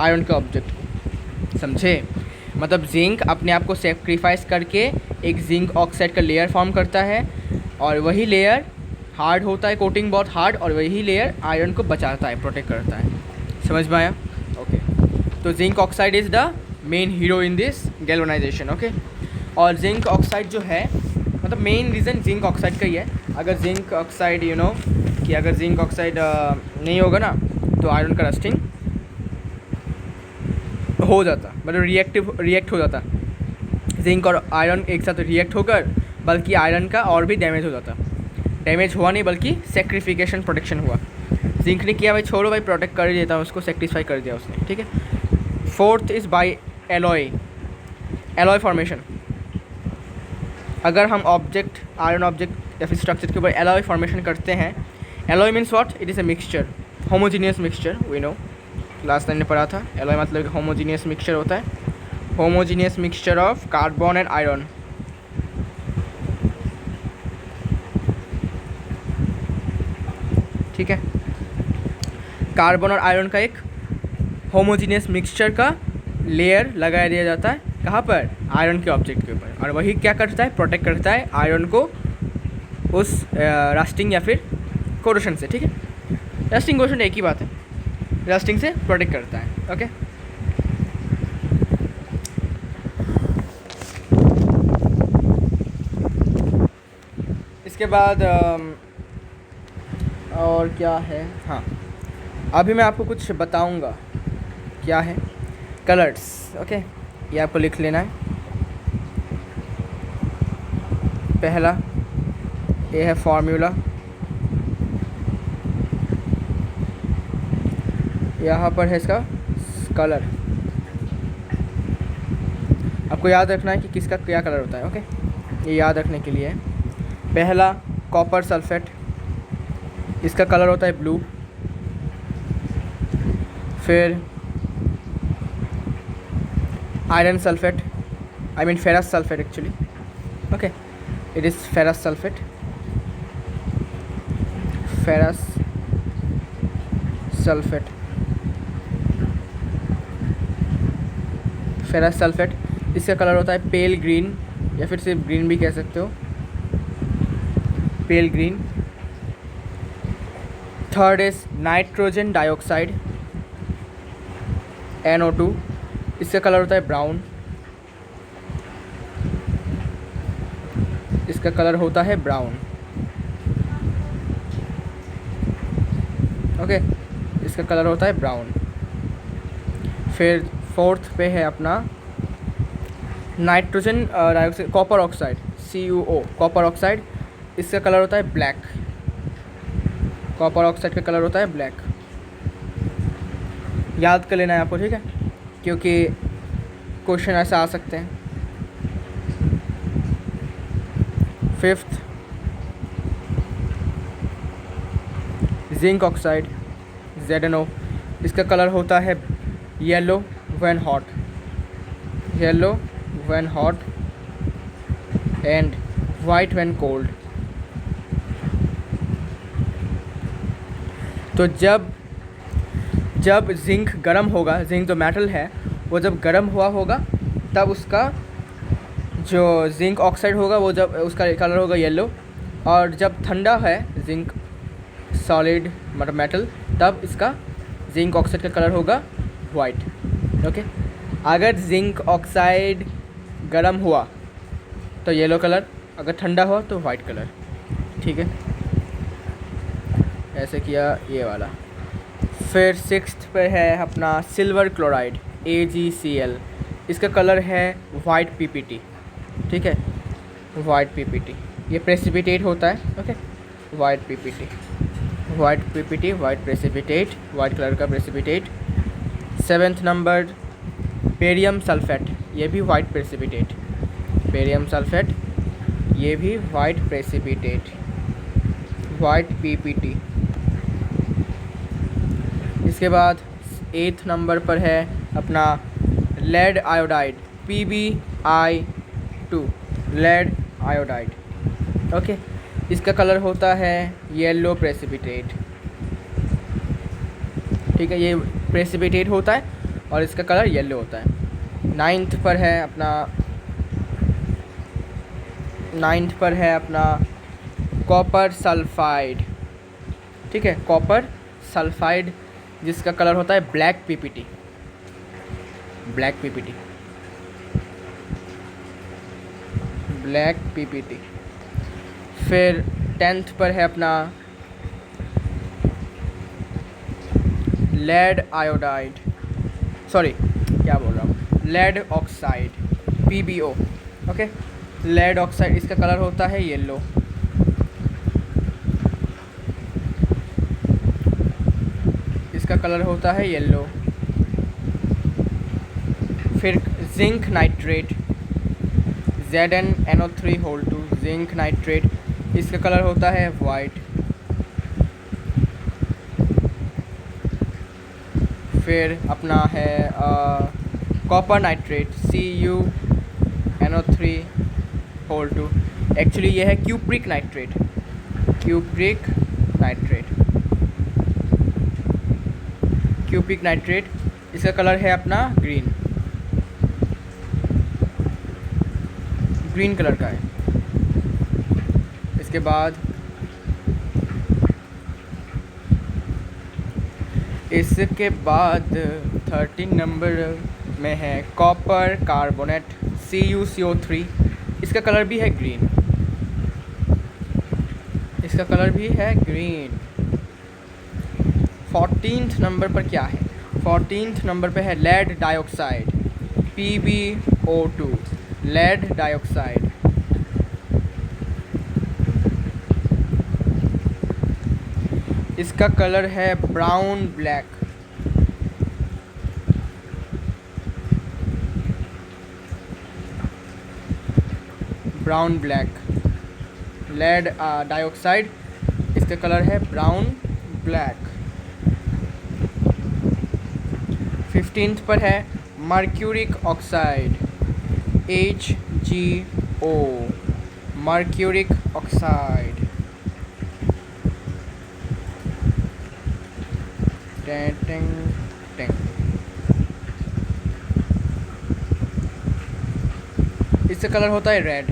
आयरन के ऑब्जेक्ट को, समझे। मतलब जिंक अपने आप को सेक्रीफाइस करके एक जिंक ऑक्साइड का लेयर फॉर्म करता है, और वही लेयर हार्ड होता है, कोटिंग बहुत हार्ड, और वही लेयर आयरन को बचाता है, प्रोटेक्ट करता है। समझ में आया? ओके। तो zinc oxide is the main hero in this galvanisation, okay. और जिंक ऑक्साइड जो है, मतलब मेन रीज़न जिंक ऑक्साइड का ही है। अगर जिंक ऑक्साइड यू नो कि अगर जिंक ऑक्साइड नहीं होगा ना, तो आयरन का रस्टिंग हो जाता, मतलब रिएक्ट हो जाता, जिंक और आयरन एक साथ रिएक्ट होकर, बल्कि आयरन का और भी डैमेज हो जाता। डैमेज हुआ नहीं, बल्कि सेक्रीफिकेशन प्रोटेक्शन हुआ। जिंक ने किया भाई छोड़ो भाई, प्रोटेक्ट कर ही देता हूँ उसको, सेक्रीफाई कर दिया उसने, ठीक है। Fourth is by alloy, alloy formation. अगर हम ऑब्जेक्ट, आयरन ऑब्जेक्ट या फिर स्ट्रक्चर के ऊपर एलॉय फॉर्मेशन करते हैं, alloy means what, it is a mixture, homogeneous mixture, we know, last time ने पढ़ा था। एलॉय मतलब होमोजीनियस मिक्सचर होता है, homogeneous mixture of carbon and iron. ठीक है, कार्बन और आयरन का एक होमोजीनियस मिक्सचर का लेयर लगाया दिया जाता है, कहाँ पर, आयरन के ऑब्जेक्ट के ऊपर, और वही क्या करता है, प्रोटेक्ट करता है आयरन को उस रस्टिंग या फिर कोरोशन से, ठीक है। रस्टिंग कोरोशन एक ही बात है, रस्टिंग से प्रोटेक्ट करता है, ओके। इसके बाद और क्या है, हाँ अभी मैं आपको कुछ बताऊंगा, क्या है, कलर्स, ओके। ये आपको लिख लेना है। पहला ये है फॉर्मूला, यहाँ पर है इसका कलर, आपको याद रखना है कि किसका क्या कलर होता है, ओके। ये याद रखने के लिए है। पहला कॉपर सल्फेट, इसका कलर होता है ब्लू। फिर iron sulphate, I mean ferrous sulphate actually, okay, it is ferrous sulphate, ferrous sulphate, ferrous sulphate. इसका कलर होता है पेल ग्रीन, या फिर सिर्फ ग्रीन भी कह सकते हो, pale green. Third is nitrogen dioxide, NO2, इसका कलर होता है ब्राउन, इसका कलर होता है ब्राउन, ओके, इसका कलर होता है ब्राउन। फिर फोर्थ पे है अपना nitrogen dioxide, copper oxide, CuO, copper oxide, इसका कलर होता है ब्लैक, कॉपर ऑक्साइड का कलर होता है ब्लैक। याद कर लेना है आपको, ठीक है, क्योंकि क्वेश्चन ऐसा आ सकते हैं। फिफ्थ जिंक ऑक्साइड, ZnO, इसका कलर होता है yellow when hot, yellow when hot and white when cold. तो जब जिंक गर्म होगा, जिंक जो मेटल है वो जब गर्म हुआ होगा, तब उसका जो जिंक ऑक्साइड होगा वो जब उसका कलर होगा येलो, और जब ठंडा है जिंक सॉलिड मतलब मेटल, तब इसका जिंक ऑक्साइड का कलर होगा वाइट, ओके। अगर जिंक ऑक्साइड गर्म हुआ तो येलो कलर, अगर ठंडा हुआ तो वाइट कलर, ठीक है, ऐसे किया ये वाला। फिर सिक्स्थ पे है अपना सिल्वर क्लोराइड, AgCl, इसका कलर है वाइट पीपीटी, ठीक है, वाइट पीपीटी। ये प्रेसिपिटेट होता है, okay, white PPT, white PPT, white precipitate, white colour का precipitate. 7th number barium sulphate, ये भी वाइट प्रेसिपिटेट, बेरियम सल्फेट, ये भी वाइट प्रेसिपिटेट, वाइट पीपीटी। इसके बाद 8th नंबर पर है अपना lead iodide, PbI2, lead iodide, okay. इसका कलर होता है येलो प्रेसिपिटेट, ठीक है, ये प्रेसिपिटेट होता है और इसका कलर येलो होता है। 9th पर है अपना कॉपर सल्फाइड, ठीक है, कॉपर सल्फाइड, जिसका कलर होता है black PPT, black PPT, black PPT. फिर 10th पर है अपना लेड आयोडाइड, सॉरी क्या बोल रहा हूँ, lead oxide, PbO, okay, lead oxide. इसका कलर होता है येलो, इसका कलर होता है येलो। फिर zinc nitrate, ZnNO3(2), zinc nitrate, इसका कलर होता है वाइट। फिर अपना है कॉपर नाइट्रेट, CuNO3(2), एक्चुअली ये है cupric nitrate, cupric nitrate, cupric nitrate. इसका कलर है अपना ग्रीन, ग्रीन कलर का है। इसके बाद 13 नंबर में है कॉपर कार्बोनेट, CuCO3, इसका कलर भी है ग्रीन, इसका कलर भी है ग्रीन। 14th नंबर पर क्या है, 14th नंबर पे है lead dioxide, PbO2, lead dioxide. इसका कलर है brown black, brown black, lead dioxide, इसका कलर है ब्राउन ब्लैक। 15th पर है mercuric oxide, HgO, mercuric oxide. इसका कलर होता है रेड।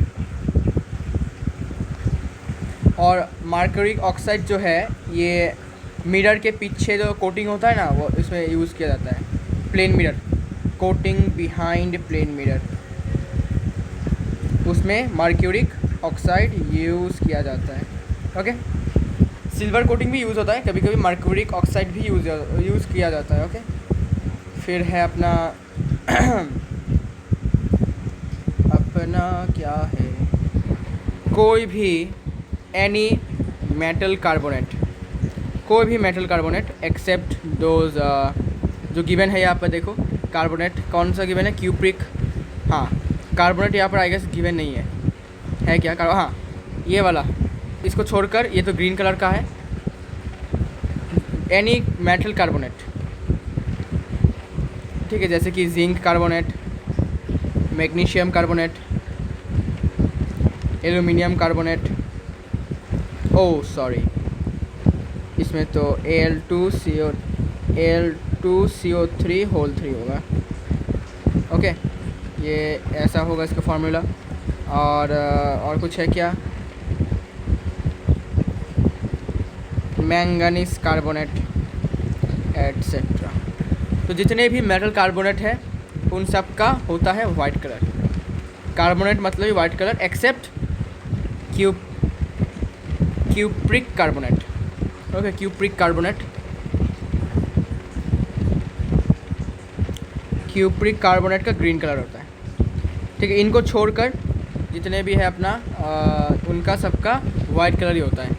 और मर्क्यूरिक ऑक्साइड जो है ये मिरर के पीछे जो कोटिंग होता है ना, वो इसमें यूज़ किया जाता है, plain mirror, coating behind plain mirror, उसमें मर्क्यूरिक ऑक्साइड यूज़ किया जाता है, ओके। सिल्वर कोटिंग भी यूज़ होता है, कभी कभी मर्क्यूरिक ऑक्साइड भी यूज़ किया जाता है, ओके। फिर है अपना अपना क्या है, कोई भी एनी मेटल कार्बोनेट, कोई भी मेटल कार्बोनेट एक्सेप्ट दोज जो गिवन है यहाँ पर देखो, कार्बोनेट कौन सा गिवन है, क्यूप्रिक, हाँ कार्बोनेट यहाँ पर आई गेस गिवन नहीं है क्या, हाँ ये वाला, इसको छोड़कर, ये तो ग्रीन कलर का है, एनी मेटल कार्बोनेट, ठीक है, जैसे कि zinc carbonate, magnesium carbonate, aluminium carbonate, oh sorry, इसमें तो Al2CO3 होल 3 होगा, ओके, ये ऐसा होगा इसका फार्मूला। और कुछ है क्या, मैंगनीज कार्बोनेट एटसेट्रा। तो जितने भी मेटल कार्बोनेट है उन सब का होता है वाइट कलर, कार्बोनेट मतलब ही white colour, except cupric carbonate, okay, cupric carbonate. Cupric carbonate का ग्रीन कलर होता है। ठीक है, इनको छोड़कर जितने भी है अपना उनका सबका वाइट कलर ही होता है।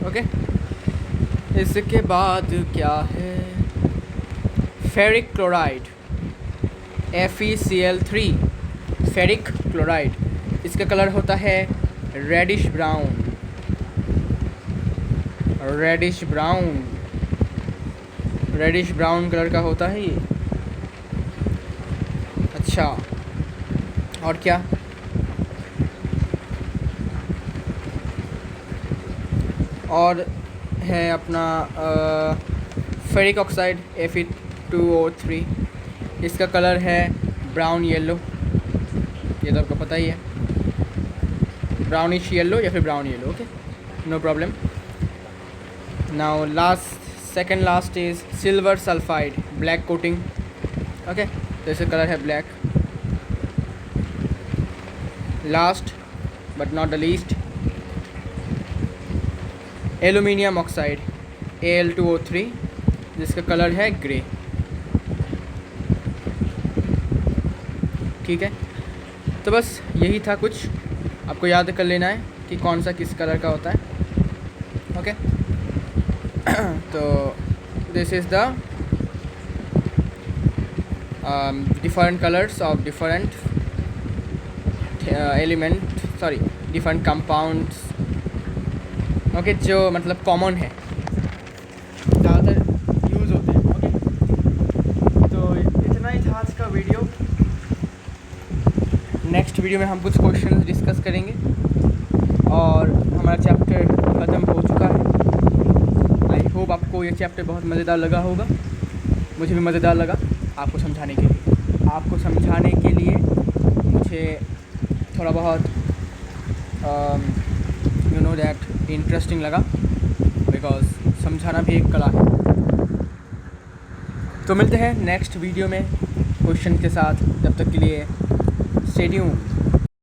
ओके, इसके बाद क्या है, ferric chloride FeCl3, ferric chloride, इसका कलर होता है reddish brown, reddish brown colour का होता है ये। अच्छा, और क्या, और है अपना फेरिक ऑक्साइड Fe2O3, इसका कलर है ब्राउन येलो, ये तो आपको पता ही है, ब्राउनिश येलो या फिर brown yellow. Okay, no problem. Now second last is silver sulphide, black coating. Okay, तो इसका कलर है black. Last but not the least, aluminium oxide Al2O3, जिसका कलर है ग्रे। ठीक है, तो बस यही था कुछ, आपको याद कर लेना है कि कौन सा किस कलर का होता है। ओके, तो this is the different colours of different different compounds. Okay, जो मतलब कॉमन है, ज़्यादातर यूज़ होते हैं। ओके, तो इतना ही था आज का वीडियो। नेक्स्ट वीडियो में हम कुछ क्वेश्चन डिस्कस करेंगे और हमारा चैप्टर ख़त्म हो चुका है। आई होप आपको ये चैप्टर बहुत मज़ेदार लगा होगा, मुझे भी मज़ेदार लगा आपको समझाने के लिए मुझे थोड़ा बहुत यू नो दैट इंटरेस्टिंग लगा, बिकॉज समझाना भी एक कला है। तो मिलते हैं नेक्स्ट वीडियो में क्वेश्चन के साथ, तब तक के लिए स्टे ट्यून्ड।